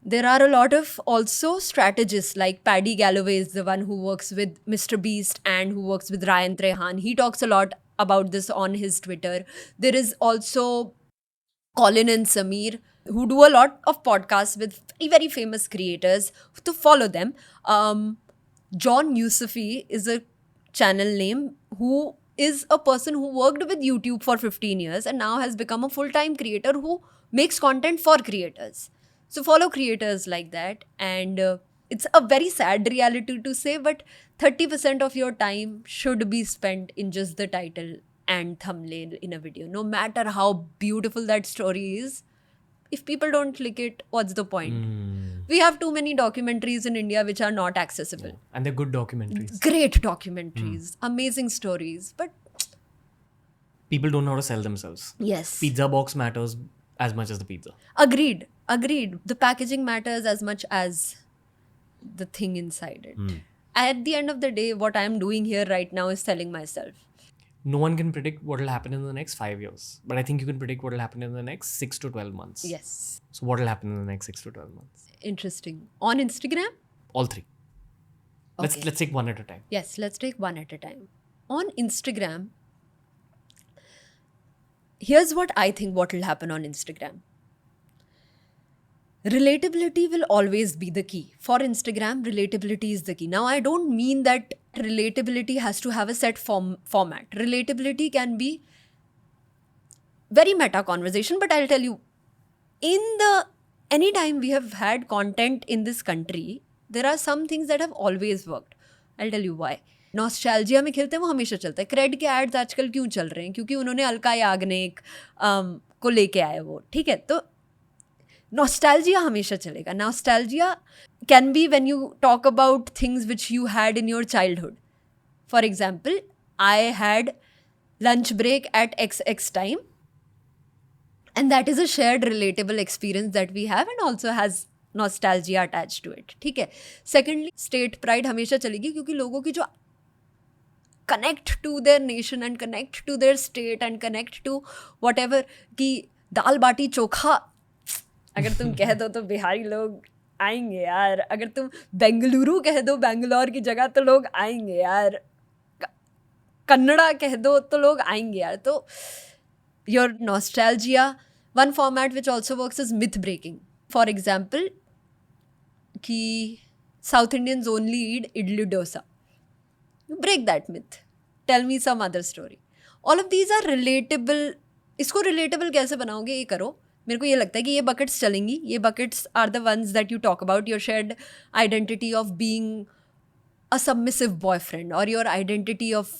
There are a lot of also strategists, like Paddy Galloway is the one who works with Mr. Beast and who works with Ryan Trehan. He talks a lot about this on his Twitter. There is also Colin and Samir, who do a lot of podcasts with very, very famous creators, to follow them. John Yusufi is a channel name who is a person who worked with YouTube for 15 years and now has become a full-time creator who makes content for creators. So follow creators like that. And it's a very sad reality to say, but 30% of your time should be spent in just the title and thumbnail in a video. No matter how beautiful that story is, if people don't click it, what's the point? We have too many documentaries in India which are not accessible. Yeah. And they're good documentaries. Great documentaries, amazing stories, but people don't know how to sell themselves. Yes. Pizza box matters as much as the pizza. Agreed. The packaging matters as much as the thing inside it. At the end of the day, what I'm doing here right now is selling myself. No one can predict what will happen in the next 5 years. But I think you can predict what will happen in the next 6 to 12 months. Yes. So what will happen in the next 6 to 12 months? Interesting. On Instagram? All three. Okay. Let's take one at a time. Yes, let's take one at a time. On Instagram, here's what I think what will happen on Instagram. Relatability will always be the key. For Instagram, relatability is the key. Now, I don't mean that relatability has to have a set format. Relatability can be very meta conversation, but I'll tell you, anytime we have had content in this country, there are some things that have always worked. I'll tell you why. Nostalgia में खेलते हैं वो हमेशा चलता है. Crate के ads आजकल क्यों चल रहे हैं? क्योंकि उन्होंने अलका याग्निक को लेके आए वो. ठीक है, तो nostalgia हमेशा चलेगा. Nostalgia can be when you talk about things which you had in your childhood. For example, I had lunch break at XX time, and that is a shared relatable experience that we have and also has nostalgia attached to it. ठीक है. Secondly, state pride हमेशा चलेगी क्योंकि लोगों की जो connect to their nation and connect to their state and connect to whatever कि दाल बाटी चोखा अगर तुम कह दो तो बिहारी लोग आएंगे यार. अगर तुम बेंगलुरु कह दो बेंगलोर की जगह तो लोग आएंगे यार. कन्नड़ा कह दो तो लोग आएंगे यार. तो your nostalgia, one format which also works is myth breaking. For example, कि South Indians only eat idli dosa. You break that myth. Tell me some other story. All of these are relatable. इसको relatable कैसे बनाओगे ये करो. मेरे को ये लगता है कि ये buckets चलेंगी. ये buckets are the ones that you talk about. Your shared identity of being a submissive boyfriend, or your identity of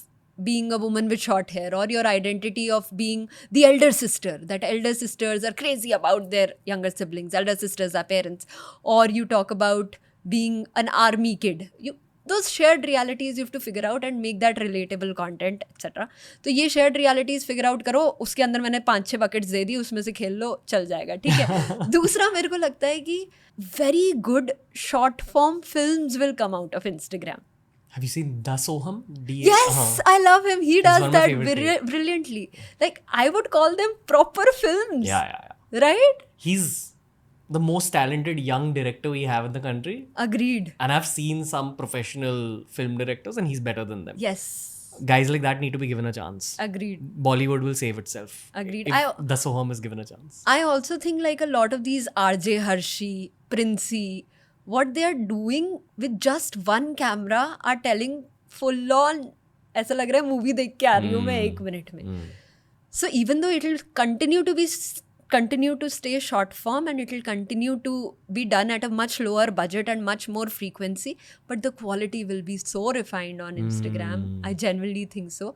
being a woman with short hair, or your identity of being the elder sister, that elder sisters are crazy about their younger siblings, elder sisters are parents, or you talk about being an army kid. Those shared realities you have to figure out and make that relatable content, etc. तो ये shared realities figure out करो. उसके अंदर मैंने 5-6 buckets दे दी, उसमें से खेल लो, चल जाएगा. ठीक है. दूसरा मेरे को लगता है कि very good short form films will come out of Instagram. Have you seen Da Soham? Yes, I love him. He does that brilliantly. Like, I would call them proper films. Yeah. Right? He's the most talented young director we have in the country. Agreed. And I've seen some professional film directors and he's better than them. Yes. Guys like that need to be given a chance. Agreed. Bollywood will save itself. Agreed. If the Soham is given a chance. I also think like a lot of these RJ Hershey, Princey, what they are doing with just one camera are telling full on ऐसा लग रहा है movie देख के आ रही हूँ मैं 1 minute में. So even though it will continue to stay short form and it will continue to be done at a much lower budget and much more frequency, but the quality will be so refined on Instagram. I genuinely think so.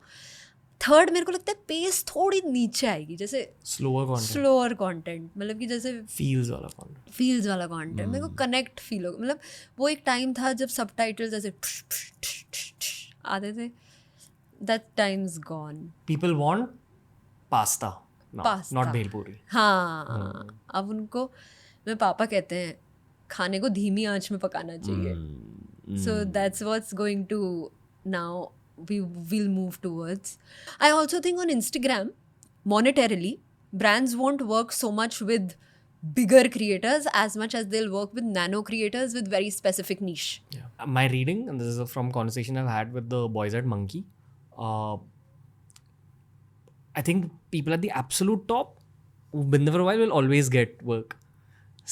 Third मेरे को लगता है pace थोड़ी नीचे आएगी, जैसे slower content, मतलब कि जैसे फील्स वाला कंटेंट मेरे को कनेक्ट फील होगा. मतलब वो एक टाइम था जब सबटाइटल्स ऐसे आते थे. That times gone. People want pasta not bhelpuri. हाँ, अब उनको मेरे पापा कहते हैं खाने को धीमी आंच में पकाना चाहिए. So that's what's going to now we will move towards. I also think on Instagram, monetarily, brands won't work so much with bigger creators as much as they'll work with nano creators with very specific niche. Yeah. My reading, and this is from conversation I've had with the boys at Monkey, I think people at the absolute top who've been there for a while will always get work.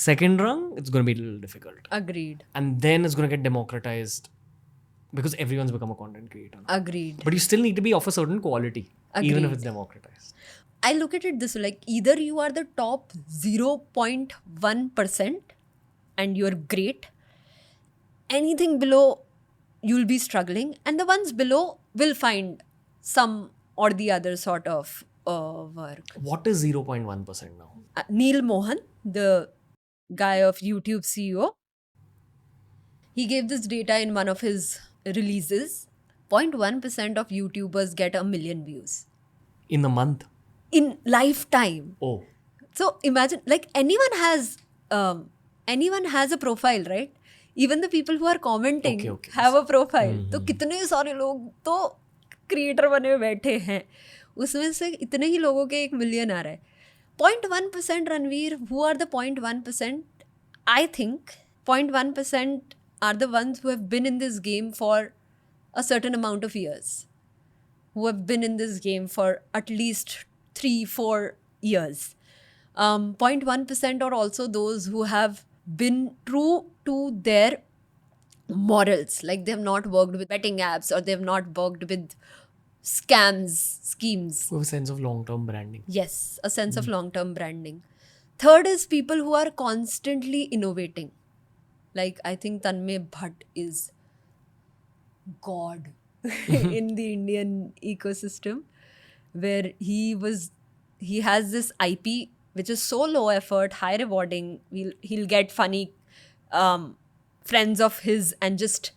Second rung, it's going to be a little difficult. Agreed. And then it's going to get democratized. Because everyone's become a content creator. Agreed. But you still need to be of a certain quality. Agreed. Even if it's democratized. I look at it this way, like either you are the top 0.1% and you're great. Anything below, you'll be struggling. And the ones below will find some or the other sort of work. What is 0.1% now? Neil Mohan, the guy of YouTube CEO, he gave this data in one of his releases. 0.1% of YouTubers get 1 million views. In a month? In lifetime. Oh. So imagine, like anyone has a profile, right? Even the people who are commenting have a profile. तो कितने सारे लोग तो creator बने बैठे हैं, उसमें से इतने ही लोगों के 1 मिलियन आ रहा है. 0.1% Ranveer, who are the 0.1%? I think 0.1% are the ones who have been in this game for a certain amount of years, who have been in this game for at least 3-4 years. 0.1% are also those who have been true to their morals, like they have not worked with betting apps or they have not worked with schemes. Who have a sense of long-term branding. Yes, a sense of long-term branding. Third is people who are constantly innovating. Like, I think Tanmay Bhatt is God in the Indian ecosystem, where he has this IP which is so low effort, high rewarding. He'll get funny friends of his and just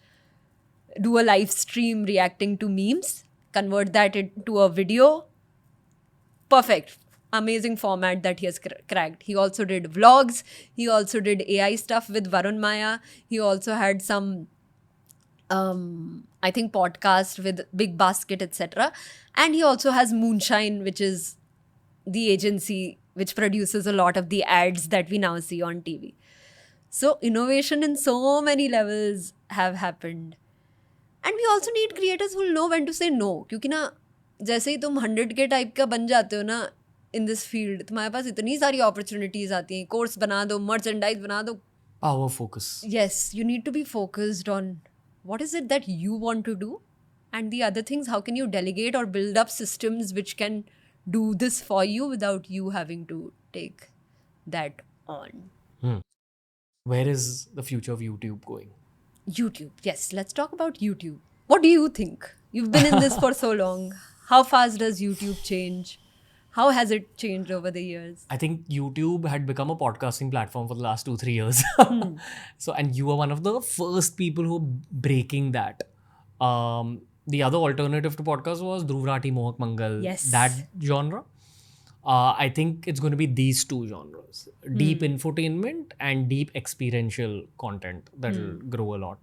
do a live stream reacting to memes, convert that into a video. Perfect. Amazing format that he has cracked. He also did vlogs. He also did AI stuff with Varun Maya. He also had some, I think, podcast with Big Basket, etc. And he also has Moonshine, which is the agency which produces a lot of the ads that we now see on TV. So innovation in so many levels have happened. And we also need creators who will know when to say no. क्योंकि ना जैसे ही तुम 100 के type का बन जाते हो ना in this field, तुम्हारे पास इतनी सारी opportunities आती हैं. कोर्स बना दो, merchandise बना दो. Power focus. Yes, you need to be focused on what is it that you want to do, and the other things, how can you delegate or build up systems which can do this for you without you having to take that on. Where is the future of YouTube going? YouTube. Yes, let's talk about YouTube. What do you think? You've been in this for so long. How fast does YouTube change? How has it changed over the years? I think YouTube had become a podcasting platform for the last 2-3 years. So, and you are one of the first people who are breaking that. The other alternative to podcast was Dhruv Rathi, Mohak Mangal, that genre. I think it's going to be these two genres. Deep infotainment and deep experiential content that will grow a lot.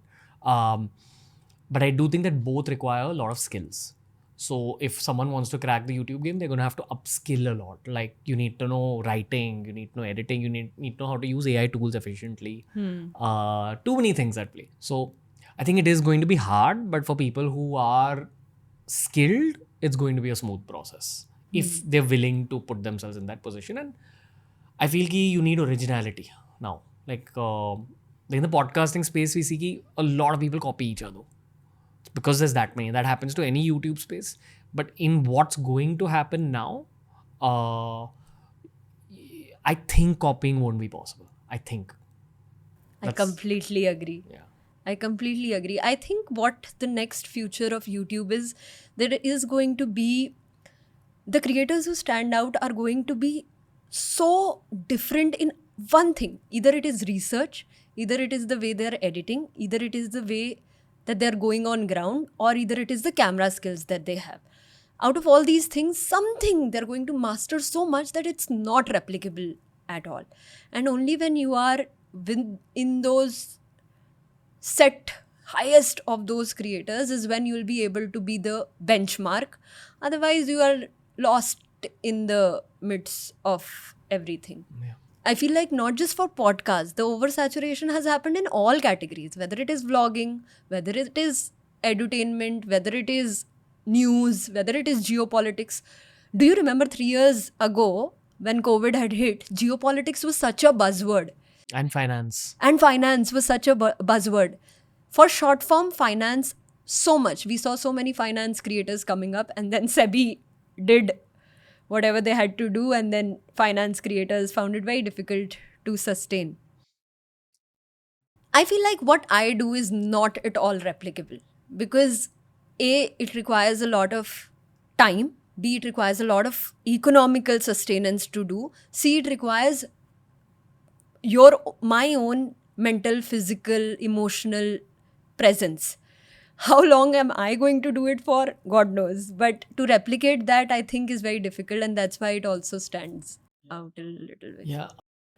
But I do think that both require a lot of skills. So if someone wants to crack the YouTube game, they're going to have to upskill a lot. Like you need to know writing, you need to know editing, you need to know how to use AI tools efficiently. Too many things at play. So I think it is going to be hard, but for people who are skilled, it's going to be a smooth process if they're willing to put themselves in that position. And I feel ki you need originality now. Like in the podcasting space, we see ki a lot of people copy each other because there's that many. That happens to any YouTube space. But in what's going to happen now, I think copying won't be possible. I think. I completely agree. Yeah. I completely agree. I think what the next future of YouTube is, that it is going to be, the creators who stand out are going to be so different in one thing. Either it is research, either it is the way they're editing, either it is the way that they're going on ground, or either it is the camera skills that they have. Out of all these things, something they're going to master so much that it's not replicable at all. And only when you are in those set highest of those creators is when you will be able to be the benchmark. Otherwise, you are lost in the midst of everything. Yeah. I feel like not just for podcasts, the oversaturation has happened in all categories, whether it is vlogging, whether it is edutainment, whether it is news, whether it is geopolitics. Do you remember 3 years ago when COVID had hit, geopolitics was such a buzzword. And finance. And finance was such a buzzword. For short form finance, so much. We saw so many finance creators coming up, and then SEBI did whatever they had to do, and then finance creators found it very difficult to sustain. I feel like what I do is not at all replicable because A, it requires a lot of time. B, it requires a lot of economical sustenance to do. C, it requires my own mental, physical, emotional presence. How long am I going to do it for? God knows. But to replicate that, I think, is very difficult, and that's why it also stands out a little bit. Yeah.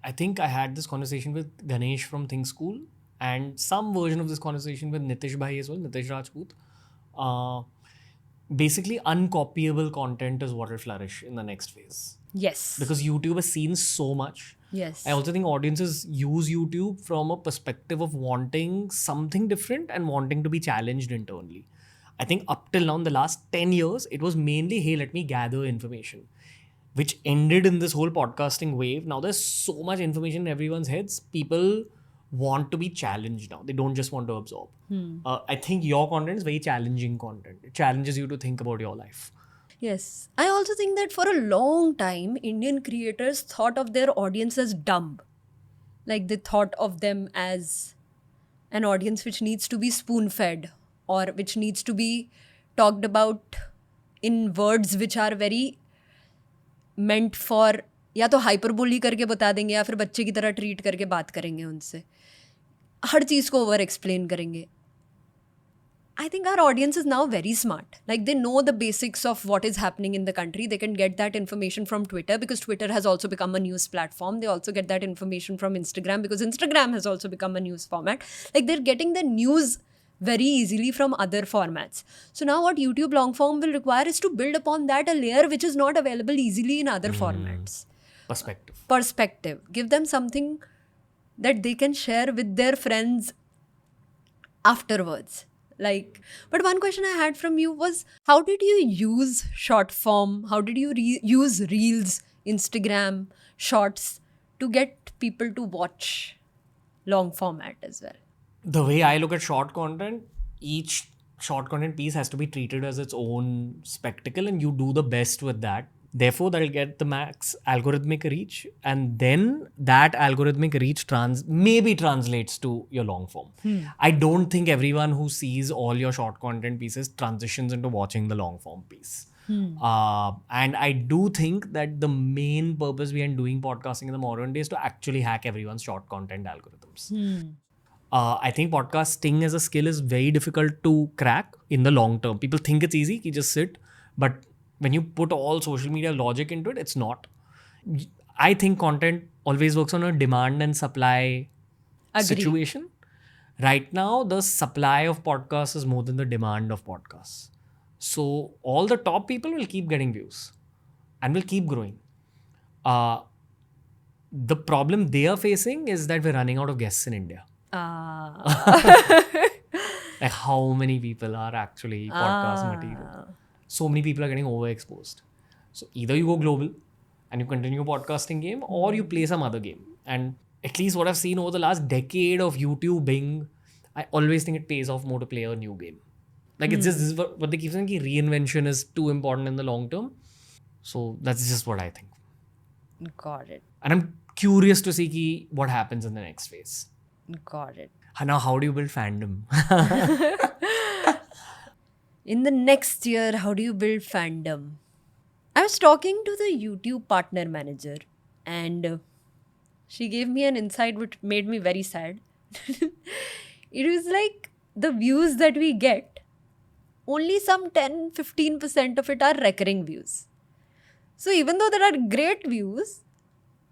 I think I had this conversation with Ganesh from Think School and some version of this conversation with Nitish Bhai as well, Nitish Rajput. Basically, uncopyable content is what will flourish in the next phase. Yes. Because YouTube has seen so much. Yes. I also think audiences use YouTube from a perspective of wanting something different and wanting to be challenged internally. I think up till now, in the last 10 years, it was mainly, hey, let me gather information, which ended in this whole podcasting wave. Now there's so much information in everyone's heads. People want to be challenged now. They don't just want to absorb. I think your content is very challenging content. It challenges you to think about your life. Yes. I also think that for a long time, Indian creators thought of their audience as dumb. Like they thought of them as an audience which needs to be spoon-fed or which needs to be talked about in words which are very meant for, या तो hyperbole करके बता देंगे या फिर बच्चे की तरह ट्रीट करके बात करेंगे उनसे, हर चीज़ को ओवर एक्सप्लेन करेंगे. I think our audience is now very smart. Like they know the basics of what is happening in the country. They can get that information from Twitter because Twitter has also become a news platform. They also get that information from Instagram because Instagram has also become a news format. Like they're getting the news very easily from other formats. So now what YouTube long form will require is to build upon that a layer which is not available easily in other formats. Perspective. Give them something that they can share with their friends afterwards. Like, but one question I had from you was, how did you use short form? How did you use Reels, Instagram, Shorts to get people to watch long format as well? The way I look at short content, each short content piece has to be treated as its own spectacle, and you do the best with that. Therefore, that'll get the max algorithmic reach, and then that algorithmic reach maybe translates to your long form. I don't think everyone who sees all your short content pieces transitions into watching the long form piece. And I do think that the main purpose behind doing podcasting in the modern day is to actually hack everyone's short content algorithms. I think podcasting as a skill is very difficult to crack in the long term. People think it's easy, you just sit, but when you put all social media logic into it, it's not. I think content always works on a demand and supply situation. Right now, the supply of podcasts is more than the demand of podcasts. So all the top people will keep getting views and will keep growing. The problem they are facing is that we're running out of guests in India. Like how many people are actually podcast material? So many people are getting overexposed. So either you go global and you continue your podcasting game, or you play some other game. And at least what I've seen over the last decade of YouTubing, I always think it pays off more to play a new game. Like it's just this is what they keep saying, ki reinvention is too important in the long term. So that's just what I think. Got it. And I'm curious to see ki what happens in the next phase. Got it. Now, how do you build fandom? In the next year, how do you build fandom? I was talking to the YouTube partner manager, and she gave me an insight which made me very sad. It was like the views that we get, only some 10-15% of it are recurring views. So even though there are great views,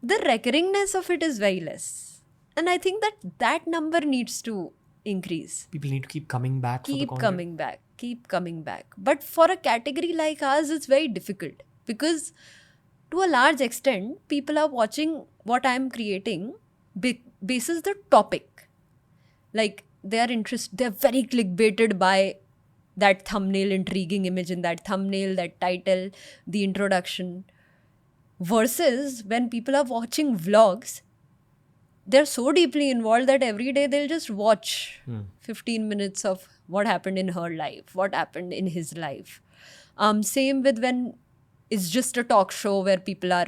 the recurringness of it is very less. And I think that number needs to increase. People need to keep coming back for the content. Keep coming back. But for a category like ours, it's very difficult because to a large extent, people are watching what I'm creating basis the topic. Like they're very clickbaited by that thumbnail, intriguing image in that thumbnail, that title, the introduction. Versus when people are watching vlogs, they're so deeply involved that every day they'll just watch 15 minutes of what happened in her life, what happened in his life. Same with when it's just a talk show where people are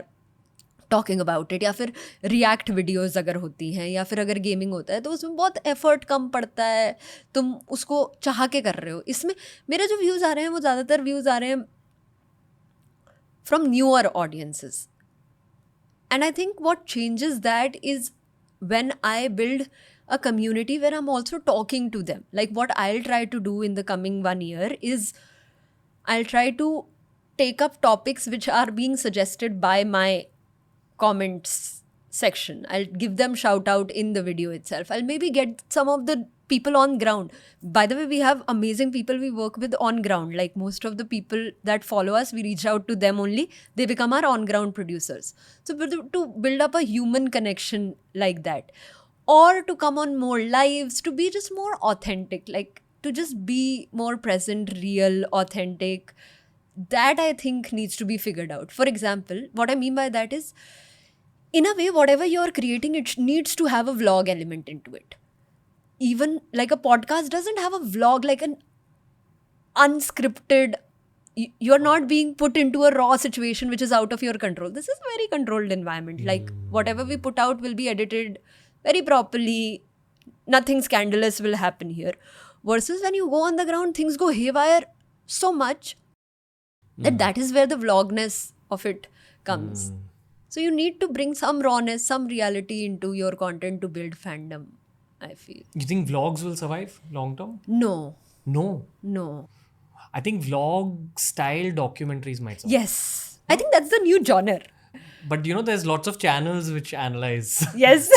talking about it, या फिर react videos अगर होती हैं, या फिर अगर gaming होता है तो उसमें बहुत एफर्ट कम पड़ता है, तुम उसको चाह के कर रहे हो. इसमें मेरे जो व्यूज़ आ रहे हैं वो ज़्यादातर व्यूज़ आ रहे हैं from newer audiences. And I think what changes that is when I build a community where I'm also talking to them. Like what I'll try to do in the coming 1 year is I'll try to take up topics which are being suggested by my comments section. I'll give them shout out in the video itself. I'll maybe get some of the people on ground. By the way, we have amazing people we work with on ground. Like most of the people that follow us, we reach out to them only. They become our on ground producers. So to build up a human connection like that, or to come on more lives, to be just more authentic, like to just be more present, real, authentic. That I think needs to be figured out. For example, what I mean by that is, in a way, whatever you're creating, it needs to have a vlog element into it. Even like a podcast doesn't have a vlog, like an unscripted, you're not being put into a raw situation which is out of your control. This is a very controlled environment. Like whatever we put out will be edited very properly. Nothing scandalous will happen here. Versus when you go on the ground, things go haywire so much that is where the vlogness of it comes. So you need to bring some rawness, some reality into your content to build fandom, I feel. You think vlogs will survive long term? No. No. I think vlog style documentaries might survive. Yes. I think that's the new genre. But there's lots of channels which analyze. Yes.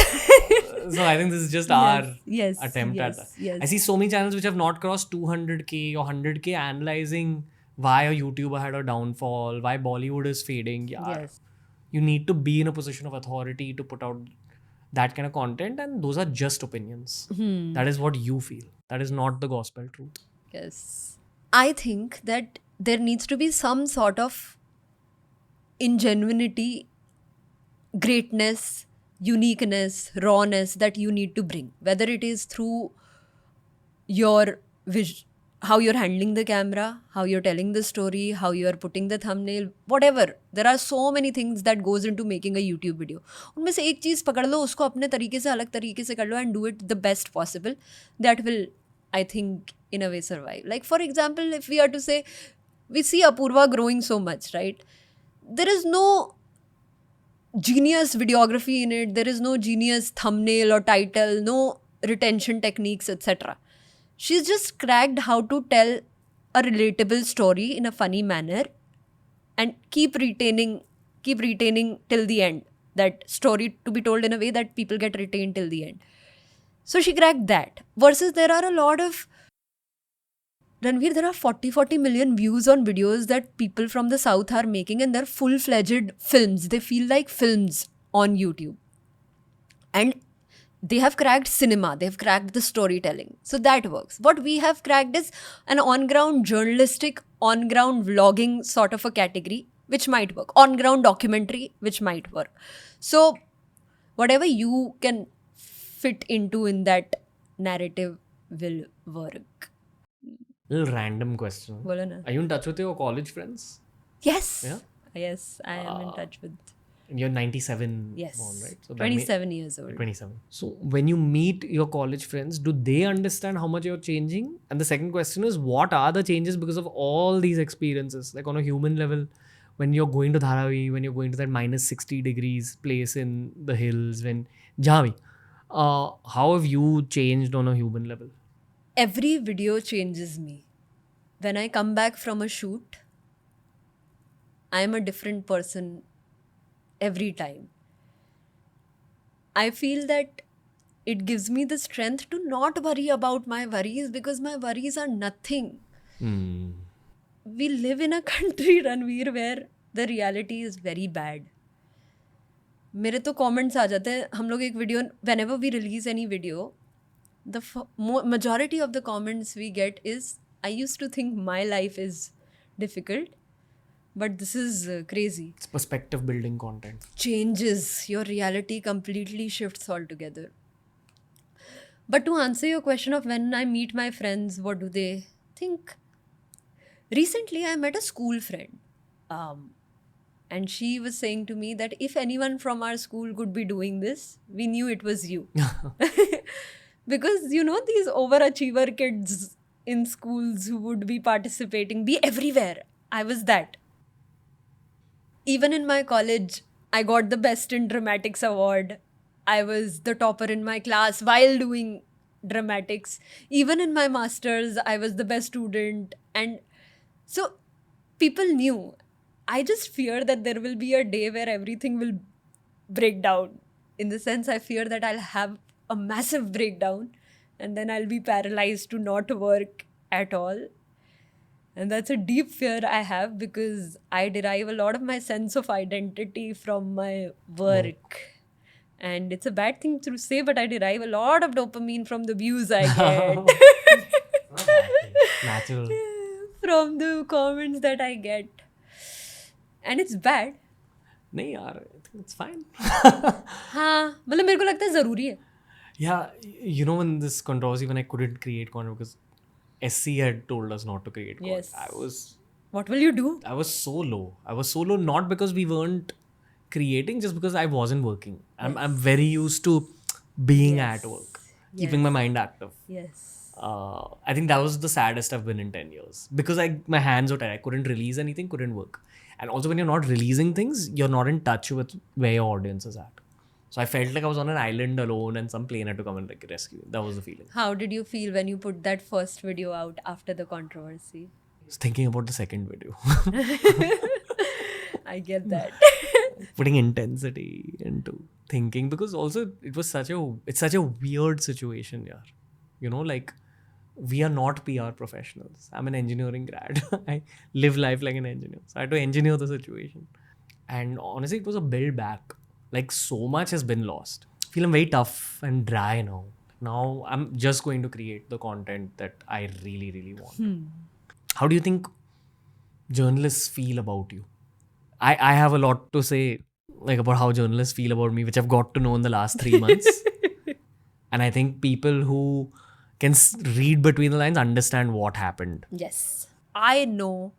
So I think this is just our attempt at that. Yes. I see so many channels which have not crossed 200k or 100k analyzing why a YouTuber had a downfall, why Bollywood is fading. Yes. You need to be in a position of authority to put out that kind of content, and those are just opinions. That is what you feel. That is not the gospel truth. Yes. I think that there needs to be some sort of ingenuity, greatness, uniqueness, rawness that you need to bring. Whether it is through your vision, how you're handling the camera, how you're telling the story, how you're putting the thumbnail, whatever. There are so many things that goes into making a YouTube video. उनमें से एक चीज़ पकड़ लो, उसको अपने तरीके से अलग तरीके से कर लो and do it the best possible. That will, I think, in a way survive. Like for example, if we are to say, we see Apurva growing so much, right? There is no genius videography in it. There is no genius thumbnail or title, no retention techniques, etc. She's just cracked how to tell a relatable story in a funny manner and keep retaining till the end. That story to be told in a way that people get retained till the end. So she cracked that. Versus there are a lot of Ranveer, there are 40 million views on videos that people from the South are making, and they're full-fledged films. They feel like films on YouTube. And they have cracked cinema, they've cracked the storytelling. So that works. What we have cracked is an on-ground journalistic, on-ground vlogging sort of a category, which might work. On-ground documentary, which might work. So whatever you can fit into in that narrative will work. Little random question. Bolo na. Are you in touch with your college friends? Yes. Yeah? Yes, I am in touch with. You're 97 Yes. born, right? So that 27 years old. 27. So when you meet your college friends, do they understand how much you're changing? And the second question is, what are the changes because of all these experiences? Like on a human level, when you're going to Dharavi, when you're going to that minus 60 degrees place in the hills, when Javi, how have you changed on a human level? Every video changes me. When I come back from a shoot, I am a different person every time. I feel that it gives me the strength to not worry about my worries, because my worries are nothing. We live in a country, Ranveer, where the reality is very bad. मेरे तो comments आ जाते हैं. हम लोग एक video, whenever we release any video, the majority of the comments we get is, I used to think my life is difficult, but this is crazy. It's perspective building content. Changes. Your reality completely shifts altogether. But to answer your question of when I meet my friends, what do they think? Recently, I met a school friend. And she was saying to me that if anyone from our school could be doing this, we knew it was you. Because, you know, these overachiever kids in schools who would be participating, be everywhere. I was that. Even in my college, I got the Best in Dramatics award. I was the topper in my class while doing dramatics. Even in my masters, I was the best student. And so people knew. I just fear that there will be a day where everything will break down. In the sense, I fear that I'll have a massive breakdown and then I'll be paralyzed to not work at all. And that's a deep fear I have, because I derive a lot of my sense of identity from my work. And it's a bad thing to say, but I derive a lot of dopamine from the views I get. Natural. From the comments that I get. And it's bad. नहीं यार, I think it's fine. हाँ, मतलब मेरे को लगता है ज़रूरी है. Yeah, you know, when this controversy, when I couldn't create content because SC had told us not to create content. Yes. What will you do? I was so low. I was so low, not because we weren't creating, just because I wasn't working. I'm very used to being at work, keeping my mind active. Yes. I think that was the saddest I've been in 10 years. Because my hands were tired. I couldn't release anything, couldn't work. And also when you're not releasing things, you're not in touch with where your audience is at. So I felt like I was on an island alone and some plane had to come and like rescue me. That was the feeling. How did you feel when you put that first video out after the controversy? I was thinking about the second video. I get that. Putting intensity into thinking, because also it's such a weird situation, yaar. You know, like we are not PR professionals. I'm an engineering grad. I live life like an engineer. So I had to engineer the situation. And honestly, it was a build back. Like so much has been lost. Feeling very tough and dry now. Now I'm just going to create the content that I really, really want. How do you think journalists feel about you? I have a lot to say like about how journalists feel about me, which I've got to know in the last 3 months. And I think people who can read between the lines understand what happened. Yes. I know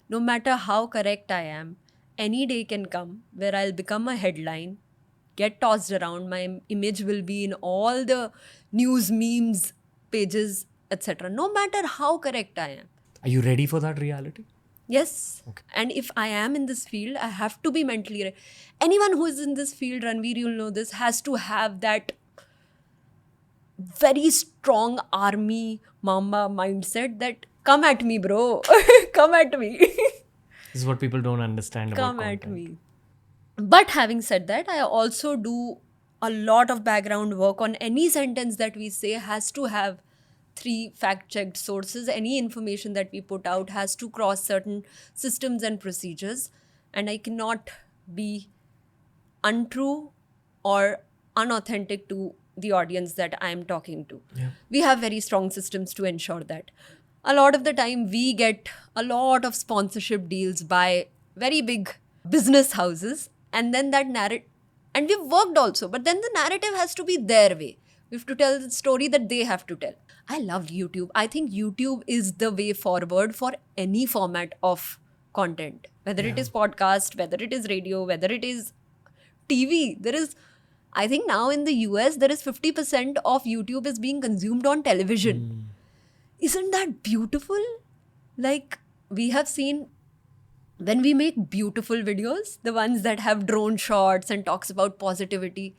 no matter how correct I am, any day can come where I'll become a headline, get tossed around, my image will be in all the news, memes, pages, etc. No matter how correct I am. Are you ready for that reality? Yes. Okay. And if I am in this field, I have to be mentally ready. Anyone who is in this field, Ranveer, you'll know this, has to have that very strong army mama mindset that come at me, bro. Come at me. This is what people don't understand about content. Come at me. But having said that, I also do a lot of background work on any sentence that we say has to have 3 fact-checked sources. Any information that we put out has to cross certain systems and procedures, and I cannot be untrue or unauthentic to the audience that I am talking to. Yeah. We have very strong systems to ensure that. A lot of the time, we get a lot of sponsorship deals by very big business houses, and then that narrative, and we've worked also, but then the narrative has to be their way. We have to tell the story that they have to tell. I love YouTube. I think YouTube is the way forward for any format of content, whether it is podcast, whether it is radio, whether it is TV. There is, I think now in the US, there is 50% of YouTube is being consumed on television. Isn't that beautiful? Like, we have seen when we make beautiful videos, the ones that have drone shots and talks about positivity,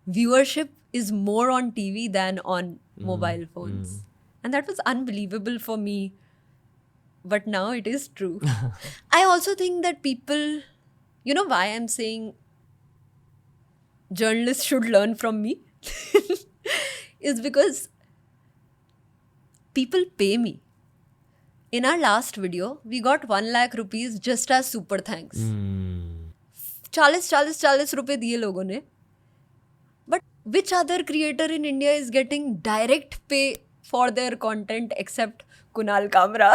viewership is more on TV than on mobile phones. And that was unbelievable for me. But now it is true. I also think that people, you know why I'm saying journalists should learn from me? Is because people pay me. In our last video, we got 1 lakh rupees just as super thanks. 40 रुपए दिए लोगों ने. But which other creator in India is getting direct pay for their content except Kunal Kamra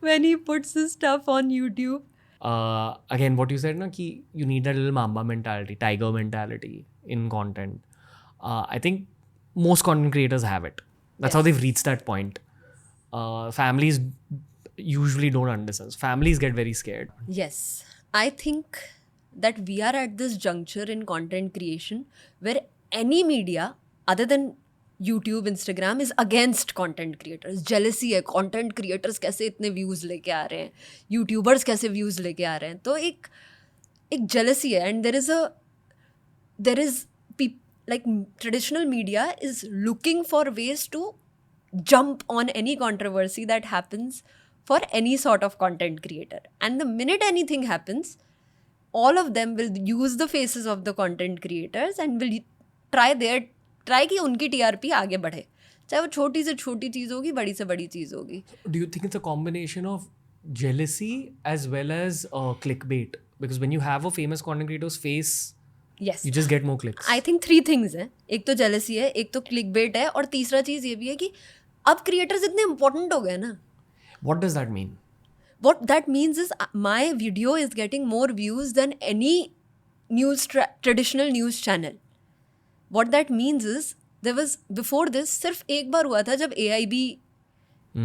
when he puts his stuff on YouTube? Again, what you said, na, ki you need that little mamba mentality, tiger mentality in content. I think most content creators have it. That's how they've reached that point. Families usually don't understand. Families get very scared. Yes. I think that we are at this juncture in content creation where any media other than YouTube, Instagram is against content creators. Jealousy है, content creators कैसे इतने views लेके आ रहे हैं, YouTubers कैसे views लेके आ रहे हैं. तो एक jealousy है, and there is like traditional media is looking for ways to jump on any controversy that happens for any sort of content creator. And the minute anything happens, all of them will use the faces of the content creators and will try कि उनकी TRP आगे बढ़े, चाहे वो छोटी से छोटी चीज़ होगी, बड़ी से बड़ी चीज़ होगी. Do you think it's a combination of jealousy as well as clickbait? Because when you have a famous content creator's face, yes, you just get more clicks. I think 3 things हैं. एक तो jealousy है, एक तो clickbait है, और तीसरा चीज़ ये भी है कि अब creators इतने important हो गए ना. What does that mean? What that means is my video is getting more views than any traditional news channel. What that means is, there was before this सिर्फ एक बार हुआ था जब AIB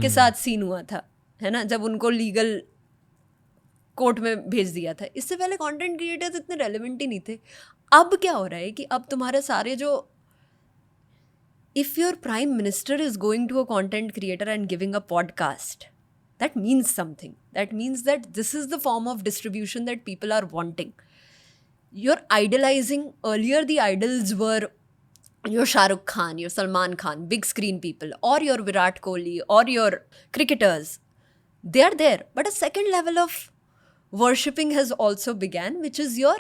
के साथ सीन हुआ था, है ना, जब उनको लीगल कोर्ट में भेज दिया था. इससे पहले कंटेंट क्रिएटर्स इतने रेलेवेंट ही नहीं थे. अब क्या हो रहा है कि अब तुम्हारे सारे जो, if your prime minister is going to a content creator and giving a podcast, that means something. That means that this is the form of distribution that people are wanting. You're idolizing, earlier the idols were your Shah Rukh Khan, your Salman Khan, big screen people, or your Virat Kohli, or your cricketers. They are there. But a second level of worshipping has also began, which is your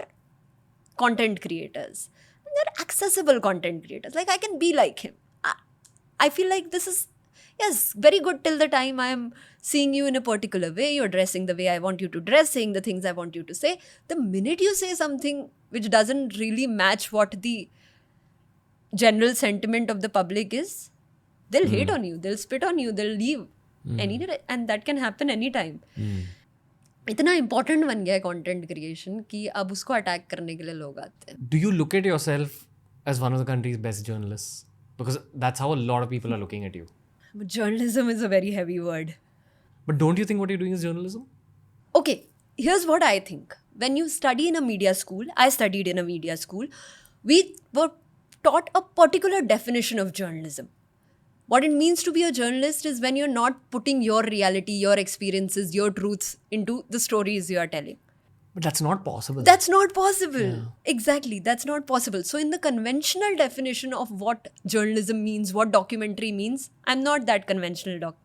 content creators. And they're accessible content creators. Like, I can be like him. I feel like this is, yes, very good till the time I am seeing you in a particular way, you're dressing the way I want you to dress, saying the things I want you to say. The minute you say something which doesn't really match what the general sentiment of the public is, they'll hate on you, they'll spit on you, they'll leave. And that can happen anytime. इतना important बन गया है content creation कि अब उसको attack करने के लिए लोग आते हैं. Do you look at yourself as one of the country's best journalists? Because that's how a lot of people are looking at you. But journalism is a very heavy word. But don't you think what you're doing is journalism? Okay, here's what I think. When you study in a media school, I studied in a media school, we were taught a particular definition of journalism. What it means to be a journalist is when you're not putting your reality, your experiences, your truths into the stories you are telling. But that's not possible. That's not possible. Yeah. Exactly. That's not possible. So in the conventional definition of what journalism means, what documentary means, I'm not that conventional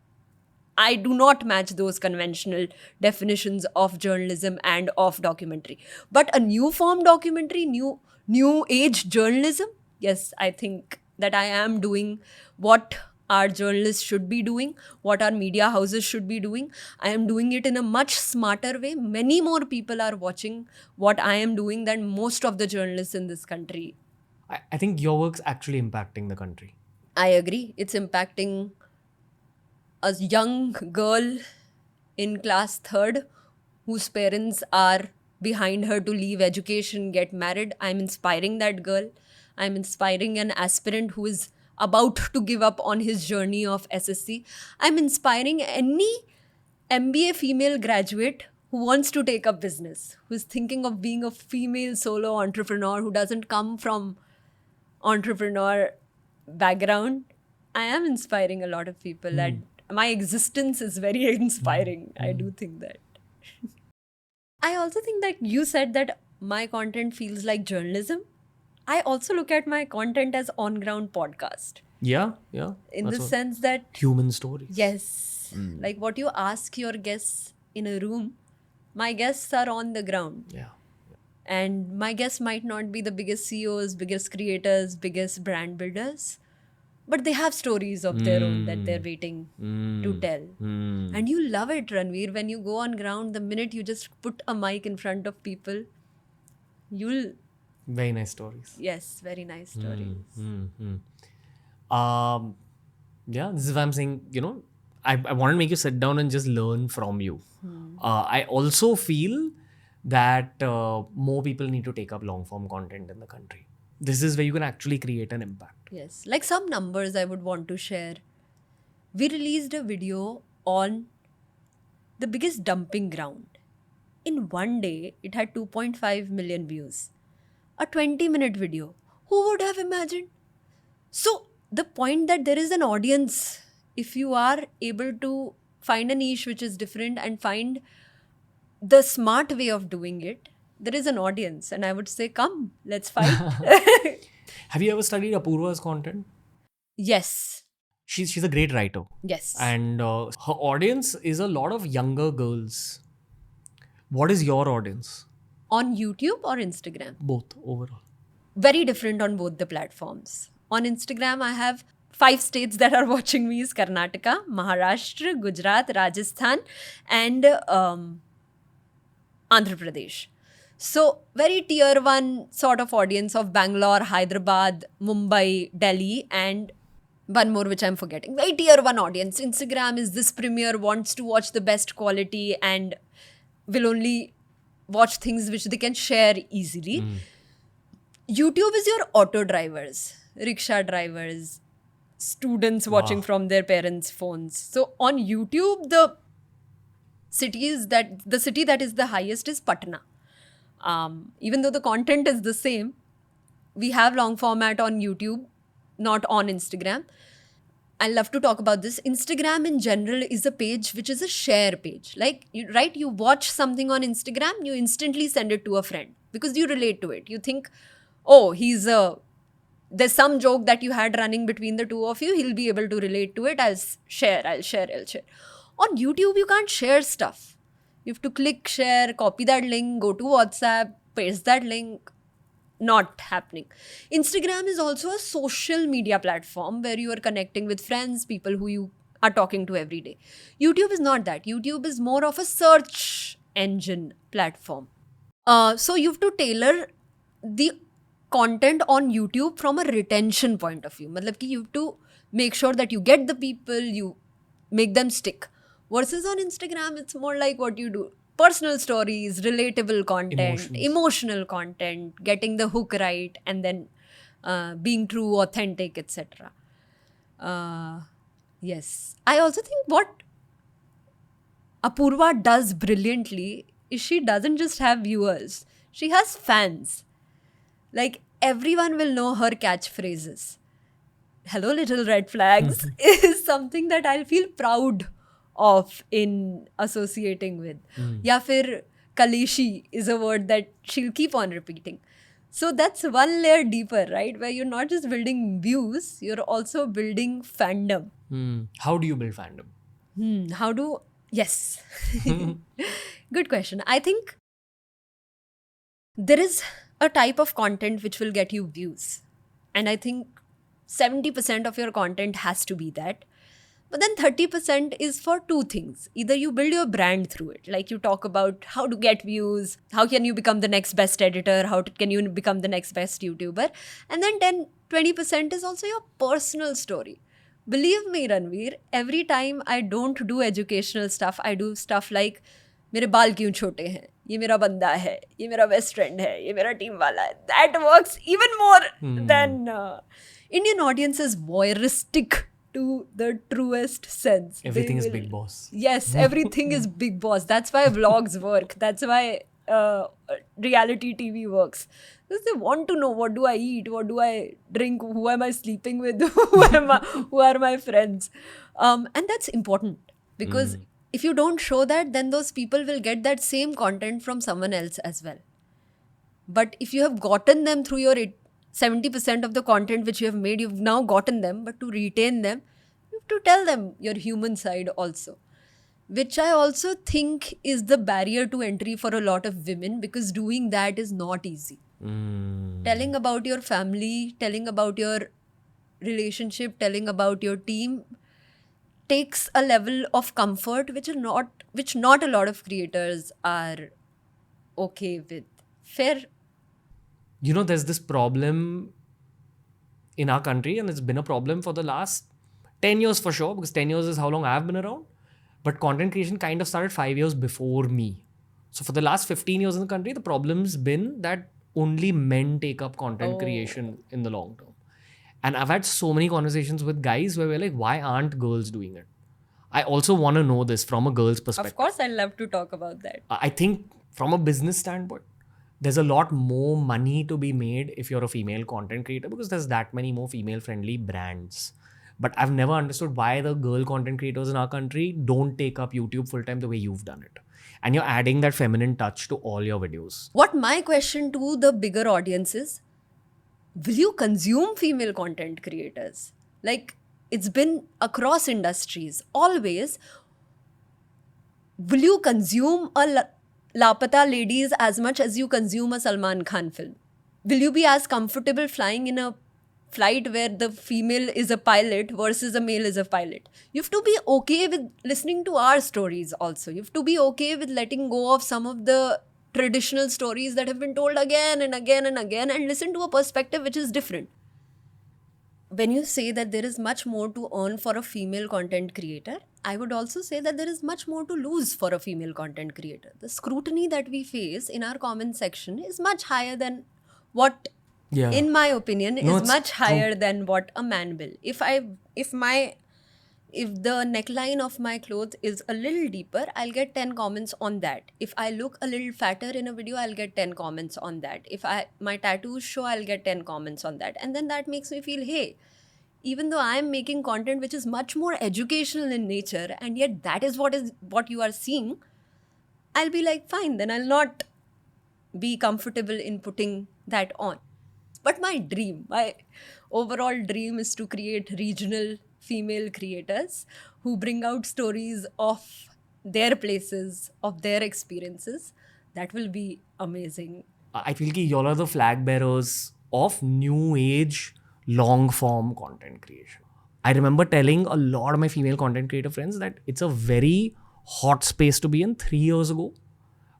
I do not match those conventional definitions of journalism and of documentary. But a new form documentary, new age journalism, yes, I think that I am doing what our journalists should be doing, what our media houses should be doing. I am doing it in a much smarter way. Many more people are watching what I am doing than most of the journalists in this country. I think your work's actually impacting the country. I agree. It's impacting a young girl in class 3rd whose parents are behind her to leave education, get married. I'm inspiring that girl. I'm inspiring an aspirant who is about to give up on his journey of SSC. I'm inspiring any MBA female graduate who wants to take up business, who is thinking of being a female solo entrepreneur, who doesn't come from entrepreneur background. I am inspiring a lot of people and my existence is very inspiring. I do think that. I also think that you said that my content feels like journalism. I also look at my content as on-ground podcast. Yeah. In the sense that... Human stories. Yes. Like what you ask your guests in a room, my guests are on the ground. Yeah. And my guests might not be the biggest CEOs, biggest creators, biggest brand builders, but they have stories of their own that they're waiting to tell. And you love it, Ranveer. When you go on ground, the minute you just put a mic in front of people, you'll... Very nice stories. Yes, very nice stories. Yeah, this is why I'm saying, I want to make you sit down and just learn from you. I also feel that more people need to take up long form content in the country. This is where you can actually create an impact. Yes, like some numbers I would want to share. We released a video on the biggest dumping ground. In one day, it had 2.5 million views. A 20-minute video. Who would have imagined? So, the point that there is an audience, if you are able to find a niche which is different and find the smart way of doing it, there is an audience. And I would say, come, let's fight. Have you ever studied Apurva's content? Yes. She's a great writer. Yes. And her audience is a lot of younger girls. What is your audience? On YouTube or Instagram? Both, overall. Very different on both the platforms. On Instagram, I have 5 states that are watching me is Karnataka, Maharashtra, Gujarat, Rajasthan and Andhra Pradesh. So, very tier 1 sort of audience of Bangalore, Hyderabad, Mumbai, Delhi and one more which I'm forgetting. Very tier 1 audience. Instagram is this premier, wants to watch the best quality and will only watch things which they can share easily. YouTube is your auto drivers, rickshaw drivers, students watching from their parents' phones. So on YouTube, the city that is the highest is Patna. Even though the content is the same, we have long format on YouTube, not on Instagram. I love to talk about this. Instagram in general is a page which is a share page. Like, you watch something on Instagram, you instantly send it to a friend because you relate to it. You think, oh, there's some joke that you had running between the two of you. He'll be able to relate to it. I'll share. On YouTube, you can't share stuff. You have to click share, copy that link, go to WhatsApp, paste that link. Not happening. Instagram is also a social media platform where you are connecting with friends, people who you are talking to every day. YouTube is not that. YouTube is more of a search engine platform. So you have to tailor the content on YouTube from a retention point of view. Matlab ki you have to make sure that you get the people, you make them stick. Versus on Instagram, it's more like what you do. Personal stories, relatable content, emotional content, getting the hook right, and then being true, authentic, etc. Yes. I also think what Apurva does brilliantly is she doesn't just have viewers. She has fans. Like, everyone will know her catchphrases. Hello, little red flags is something that I'll feel proud of in associating with. Ya fir Kalishi is a word that she'll keep on repeating. So that's one layer deeper, right? Where you're not just building views, you're also building fandom. How do you build fandom? Yes. Good question. I think there is a type of content which will get you views. And I think 70% of your content has to be that. But then 30% is for two things. Either you build your brand through it, like you talk about how to get views, how can you become the next best editor, can you become the next best YouTuber. And then 20% is also your personal story. Believe me, Ranveer, every time I don't do educational stuff, I do stuff like मेरे बाल क्यों छोटे हैं, ये मेरा बंदा है, ये मेरा बेस्ट फ्रेंड है, ये मेरा टीम वाला है. That works even more than Indian audience is voyeuristic to the truest sense. Everything is Big Boss. Yes, everything is Big Boss. That's why vlogs work. That's why reality TV works. Because they want to know, what do I eat? What do I drink? Who am I sleeping with? Who are my friends? And that's important. Because if you don't show that, then those people will get that same content from someone else as well. But if you have gotten them through your 70% of the content which you have made, you've now gotten them, but to retain them, you have to tell them your human side also. Which I also think is the barrier to entry for a lot of women, because doing that is not easy. Telling about your family, telling about your relationship, telling about your team takes a level of comfort which not a lot of creators are okay with. Fair. You know, there's this problem in our country, and it's been a problem for the last 10 years for sure, because 10 years is how long I've been around. But content creation kind of started 5 years before me. So for the last 15 years in the country, the problem's been that only men take up content creation in the long term. And I've had so many conversations with guys where we're like, why aren't girls doing it? I also want to know this from a girl's perspective. Of course, I'd love to talk about that. I think from a business standpoint, there's a lot more money to be made if you're a female content creator, because there's that many more female-friendly brands. But I've never understood why the girl content creators in our country don't take up YouTube full-time the way you've done it. And you're adding that feminine touch to all your videos. What my question to the bigger audience is, will you consume female content creators? Like, it's been across industries, always. Will you consume a Lapata ladies as much as you consume a Salman Khan film? Will you be as comfortable flying in a flight where the female is a pilot versus a male is a pilot? You have to be okay with listening to our stories also. You have to be okay with letting go of some of the traditional stories that have been told again and again and again, and listen to a perspective which is different. When you say that there is much more to earn for a female content creator, I would also say that there is much more to lose for a female content creator. The scrutiny that we face in our comment section is much higher than what, in my opinion, is much higher than what a man will. If the neckline of my clothes is a little deeper, I'll get 10 comments on that. If I look a little fatter in a video, I'll get 10 comments on that. If my tattoos show, I'll get 10 comments on that. And then that makes me feel, hey, even though I'm making content which is much more educational in nature, and yet that is what you are seeing, I'll be like, fine, then I'll not be comfortable in putting that on. But my overall dream is to create regional female creators who bring out stories of their places, of their experiences. That will be amazing. I feel like y'all are the flag bearers of new age long form content creation. I remember telling a lot of my female content creator friends that it's a very hot space to be in 3 years ago,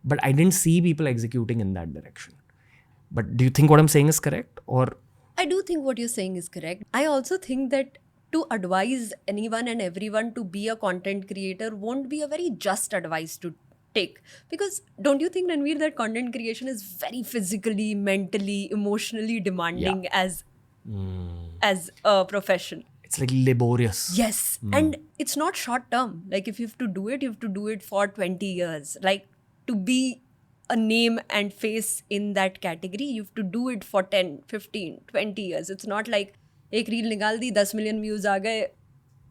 but I didn't see people executing in that direction. But do you think what I'm saying is correct? Or I do think what you're saying is correct. I also think that to advise anyone and everyone to be a content creator won't be a very just advice to take. Because don't you think, Ranveer, that content creation is very physically, mentally, emotionally demanding as a profession? It's like laborious. Yes. And it's not short term. Like, if you have to do it, you have to do it for 20 years. Like, to be a name and face in that category, you have to do it for 10, 15, 20 years. It's not like, एक reel निकाल दी, 10 million views आ गए,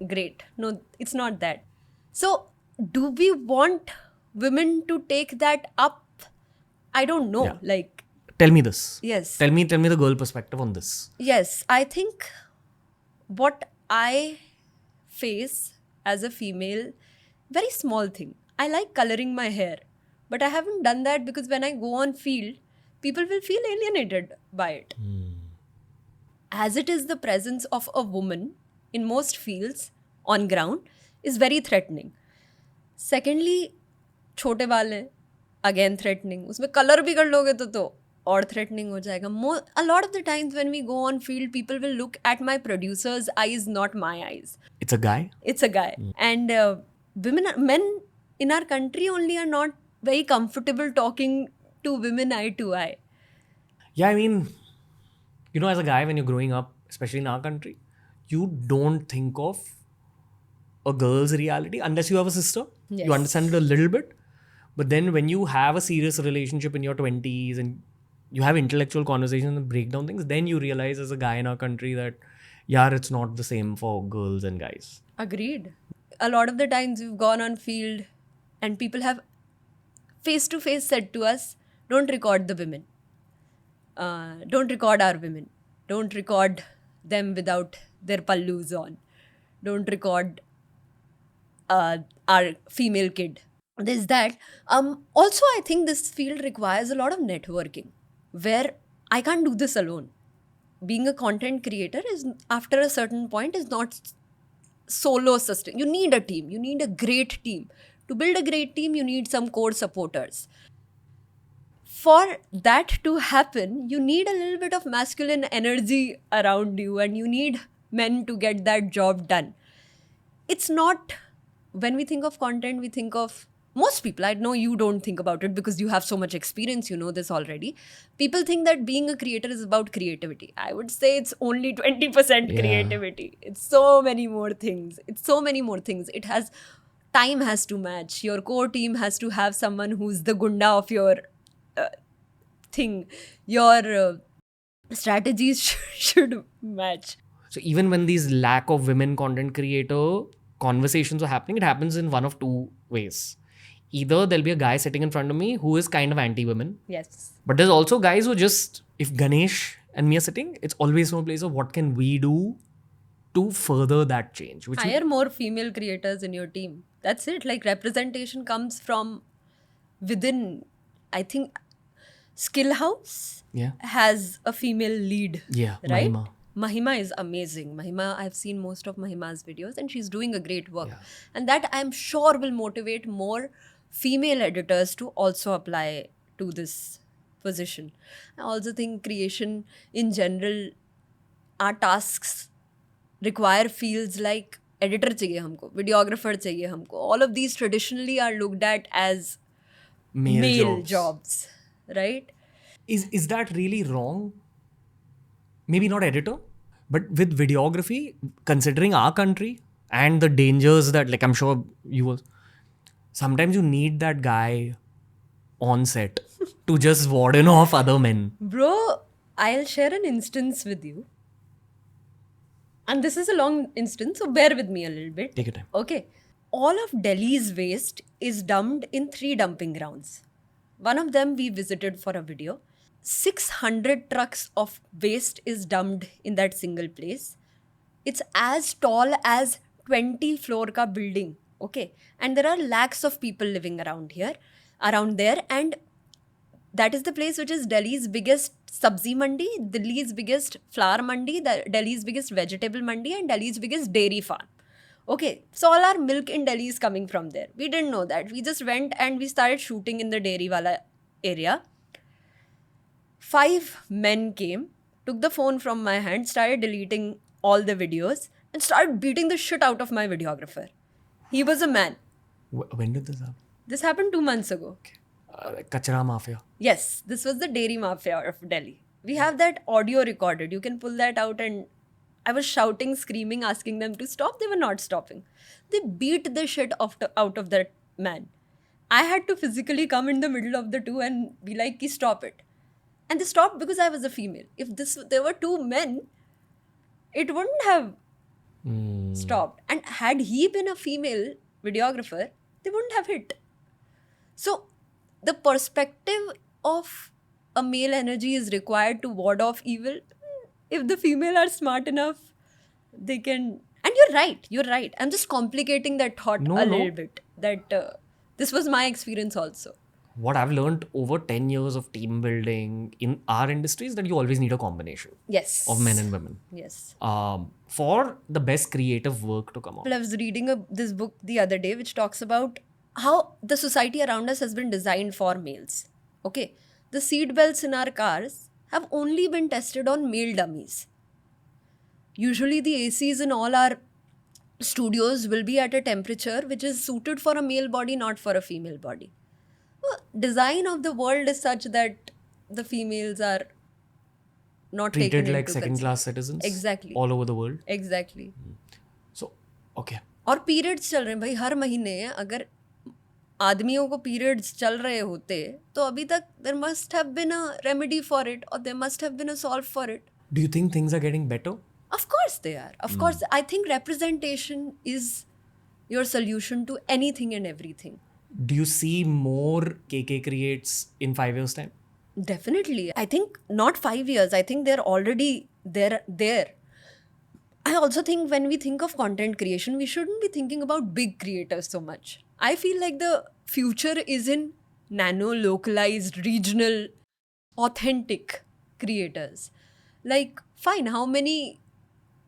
great. No, it's not that. So, do we want women to take that up? I don't know. Like, tell me this. Yes. Tell me the girl perspective on this. Yes, I think what I face as a female, very small thing. I like coloring my hair, but I haven't done that because when I go on field, people will feel alienated by it. as it is, the presence of a woman in most fields on ground is very threatening. Secondly, छोटे बाल हैं, again threatening. उसमें colour भी कर लोगे तो और threatening हो जाएगा. A lot of the times when we go on field, people will look at my producer's eyes, not my eyes. It's a guy? It's a guy. And men in our country only are not very comfortable talking to women eye to eye. Yeah, I mean, as a guy, when you're growing up, especially in our country, you don't think of a girl's reality unless you have a sister. Yes. You understand it a little bit. But then when you have a serious relationship in your 20s and you have intellectual conversations and break down things, then you realize as a guy in our country that, it's not the same for girls and guys. Agreed. A lot of the times we've gone on field and people have face to face said to us, don't record the women. Don't record our women. Don't record them without their pallus on. Don't record our female kid. There's that. Also, I think this field requires a lot of networking where I can't do this alone. Being a content creator is, after a certain point, is not solo sustain. You need a team. You need a great team. To build a great team, you need some core supporters. For that to happen, you need a little bit of masculine energy around you and you need men to get that job done. It's not, when we think of content, we think of, most people, I know you don't think about it because you have so much experience, you know this already. People think that being a creator is about creativity. I would say it's only 20% creativity. It's so many more things. It has, time has to match. Your core team has to have someone who's the gunda of your thing. Your strategies should match. So even when these lack of women content creator conversations are happening, it happens in one of two ways. Either there'll be a guy sitting in front of me who is kind of anti-women. Yes. But there's also guys who just, if Ganesh and me are sitting, it's always from a place of what can we do to further that change. Hire more female creators in your team. That's it. Like, representation comes from within. I think Skill House has a female lead. Yeah, right? Mahima. Mahima is amazing. Mahima, I've seen most of Mahima's videos and she's doing a great work. Yeah. And that I'm sure will motivate more female editors to also apply to this position. I also think creation in general, our tasks require fields like editor chahiye humko, videographer chahiye humko. All of these traditionally are looked at as male jobs, right? Is that really wrong? Maybe not editor, but with videography, considering our country and the dangers that, like, I'm sure you will, sometimes you need that guy on set to just warden off other men. Bro, I'll share an instance with you. And this is a long instance, so bear with me a little bit. Take your time. Okay. All of Delhi's waste is dumped in 3 dumping grounds. One of them we visited for a video. 600 trucks of waste is dumped in that single place. It's as tall as 20 floor ka building. Okay. And there are lakhs of people living around there. And that is the place which is Delhi's biggest sabzi mandi, Delhi's biggest flower mandi, Delhi's biggest vegetable mandi, and Delhi's biggest dairy farm. Okay, so all our milk in Delhi is coming from there. We didn't know that. We just went and we started shooting in the dairy wala area. 5 men came, took the phone from my hand, started deleting all the videos, and started beating the shit out of my videographer. He was a man. When did this happen? This happened 2 months ago. Okay. Kachra Mafia. Yes, this was the dairy mafia of Delhi. We have that audio recorded. You can pull that out, and I was shouting, screaming, asking them to stop. They were not stopping. They beat the shit out of that man. I had to physically come in the middle of the two and be like, "Ki stop it." And they stopped because I was a female. If there were 2 men, it wouldn't have stopped. And had he been a female videographer, they wouldn't have hit. So the perspective of a male energy is required to ward off evil. If the female are smart enough, they can. And you're right. I'm just complicating that thought a little bit. That this was my experience also. what I've learned over 10 years of team building in our industry is that you always need a combination Yes. of men and women Yes. for the best creative work to come out. I was reading this book the other day which talks about how the society around us has been designed for males. Okay. The seat belts in our cars have only been tested on male dummies. Usually the ACs in all our studios will be at a temperature which is suited for a male body, not for a female body. Design of the world is such that the females are not Treated taken like into second class citizens Exactly. all over the world. Exactly. So, okay. और periods चल रहे हैं भाई हर महीने अगर आदमियों को periods चल रहे होते तो अभी तक there must have been a remedy for it और there must have been a solve for it. Do you think things are getting better? Of course they are. Of course, I think representation is your solution to anything and everything. Do you see more KK creates in 5 years' time? Definitely. I think not 5 years. I think they're already there. I also think when we think of content creation, we shouldn't be thinking about big creators so much. I feel like the future is in nano, localized, regional, authentic creators. Like, fine, how many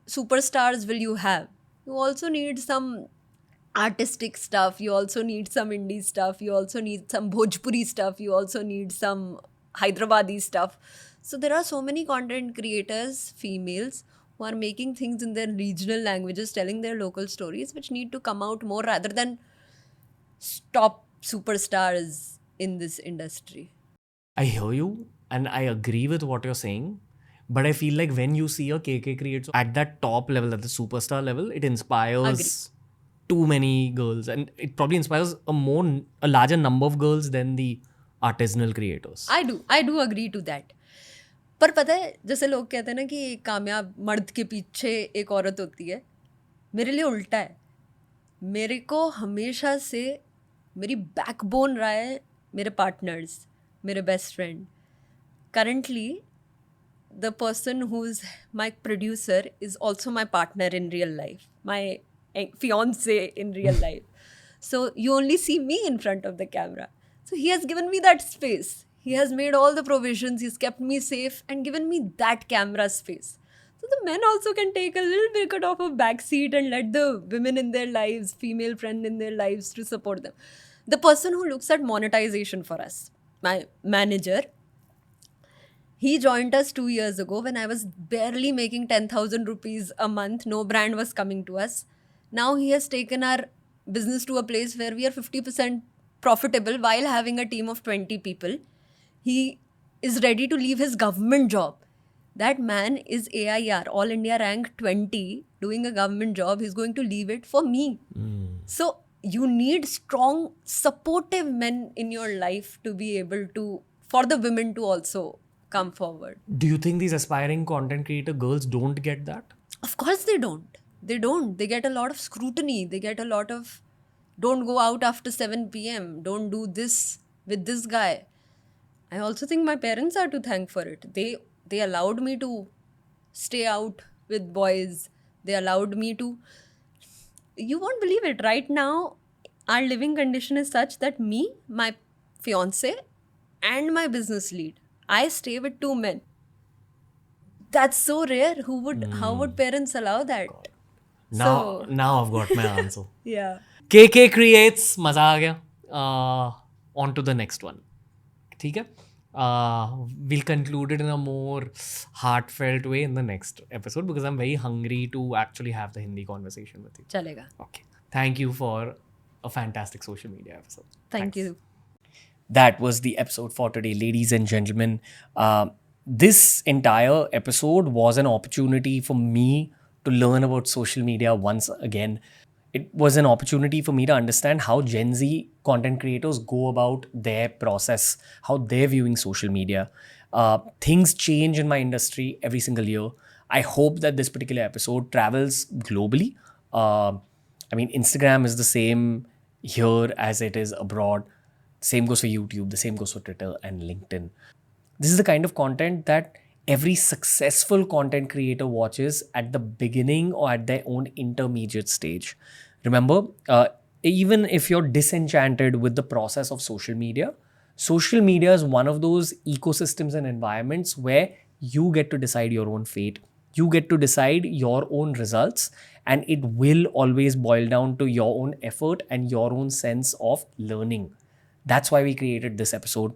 superstars will you have? You also need some artistic stuff, you also need some indie stuff, you also need some Bhojpuri stuff, you also need some Hyderabadi stuff. So there are so many content creators, females, who are making things in their regional languages, telling their local stories, which need to come out more rather than top superstars in this industry. I hear you and I agree with what you're saying. But I feel like when you see a KK creator at that top level, at the superstar level, it inspires too many girls. And it probably inspires a larger number of girls than the artisanal creators. I do agree to that. पर पता है जैसे लोग कहते हैं ना कि एक कामयाब मर्द के पीछे एक औरत होती है, मेरे लिए उल्टा है. मेरे को हमेशा से मेरी बैकबोन रहा है मेरे पार्टनर्स, मेरे best friend. Currently the person who's my producer is also my partner in real life, my fiance in real life. So you only see me in front of the camera. So he has given me that space. He has made all the provisions. He's kept me safe and given me that camera space. So the men also can take a little bit of a back seat and let the women in their lives, female friend in their lives, to support them. The person who looks at monetization for us, my manager, he joined us 2 years ago when I was barely making 10,000 rupees a month. No brand was coming to us. Now he has taken our business to a place where we are 50% profitable while having a team of 20 people. He is ready to leave his government job. That man is AIR, All India Rank 20, doing a government job. He's going to leave it for me. So you need strong, supportive men in your life to be able to, for the women to also come forward. Do you think these aspiring content creator girls don't get that? Of course they don't. They don't. They get a lot of scrutiny. They get a lot of, don't go out after 7 p.m. Don't do this with this guy. I also think my parents are to thank for it. They allowed me to stay out with boys. They allowed me to... You won't believe it. Right now, our living condition is such that me, my fiance, and my business lead, I stay with 2 men. That's so rare. How would parents allow that? Now I've got my answer. Yeah. KK creates, मजा आ गया. On to the next one. ठीक है? We'll conclude it in a more heartfelt way in the next episode because I'm very hungry to actually have the Hindi conversation with you. Chalega. Okay. Thank you for a fantastic social media episode. Thank you. That was the episode for today, ladies and gentlemen. This entire episode was an opportunity for me to learn about social media once again. It was an opportunity for me to understand how Gen Z content creators go about their process, how they're viewing social media. Things change in my industry every single year. I hope that this particular episode travels globally. Instagram is the same here as it is abroad. Same goes for YouTube, the same goes for Twitter and LinkedIn. This is the kind of content that every successful content creator watches at the beginning or at their own intermediate stage. Remember, even if you're disenchanted with the process of social media, Social media is one of those ecosystems and environments where you get to decide your own fate. You get to decide your own results, and it will always boil down to your own effort and your own sense of learning. That's why we created this episode.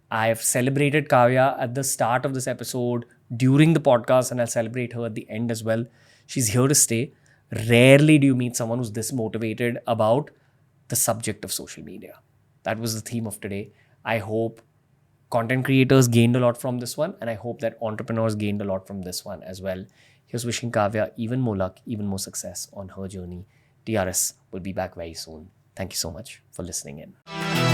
I've celebrated Kavya at the start of this episode, during the podcast, and I'll celebrate her at the end as well. She's here to stay. Rarely do you meet someone who's this motivated about the subject of social media. That was the theme of today. I hope content creators gained a lot from this one, and I hope that entrepreneurs gained a lot from this one as well. Here's wishing Kavya even more luck, even more success on her journey. TRS will be back very soon. Thank you so much for listening in.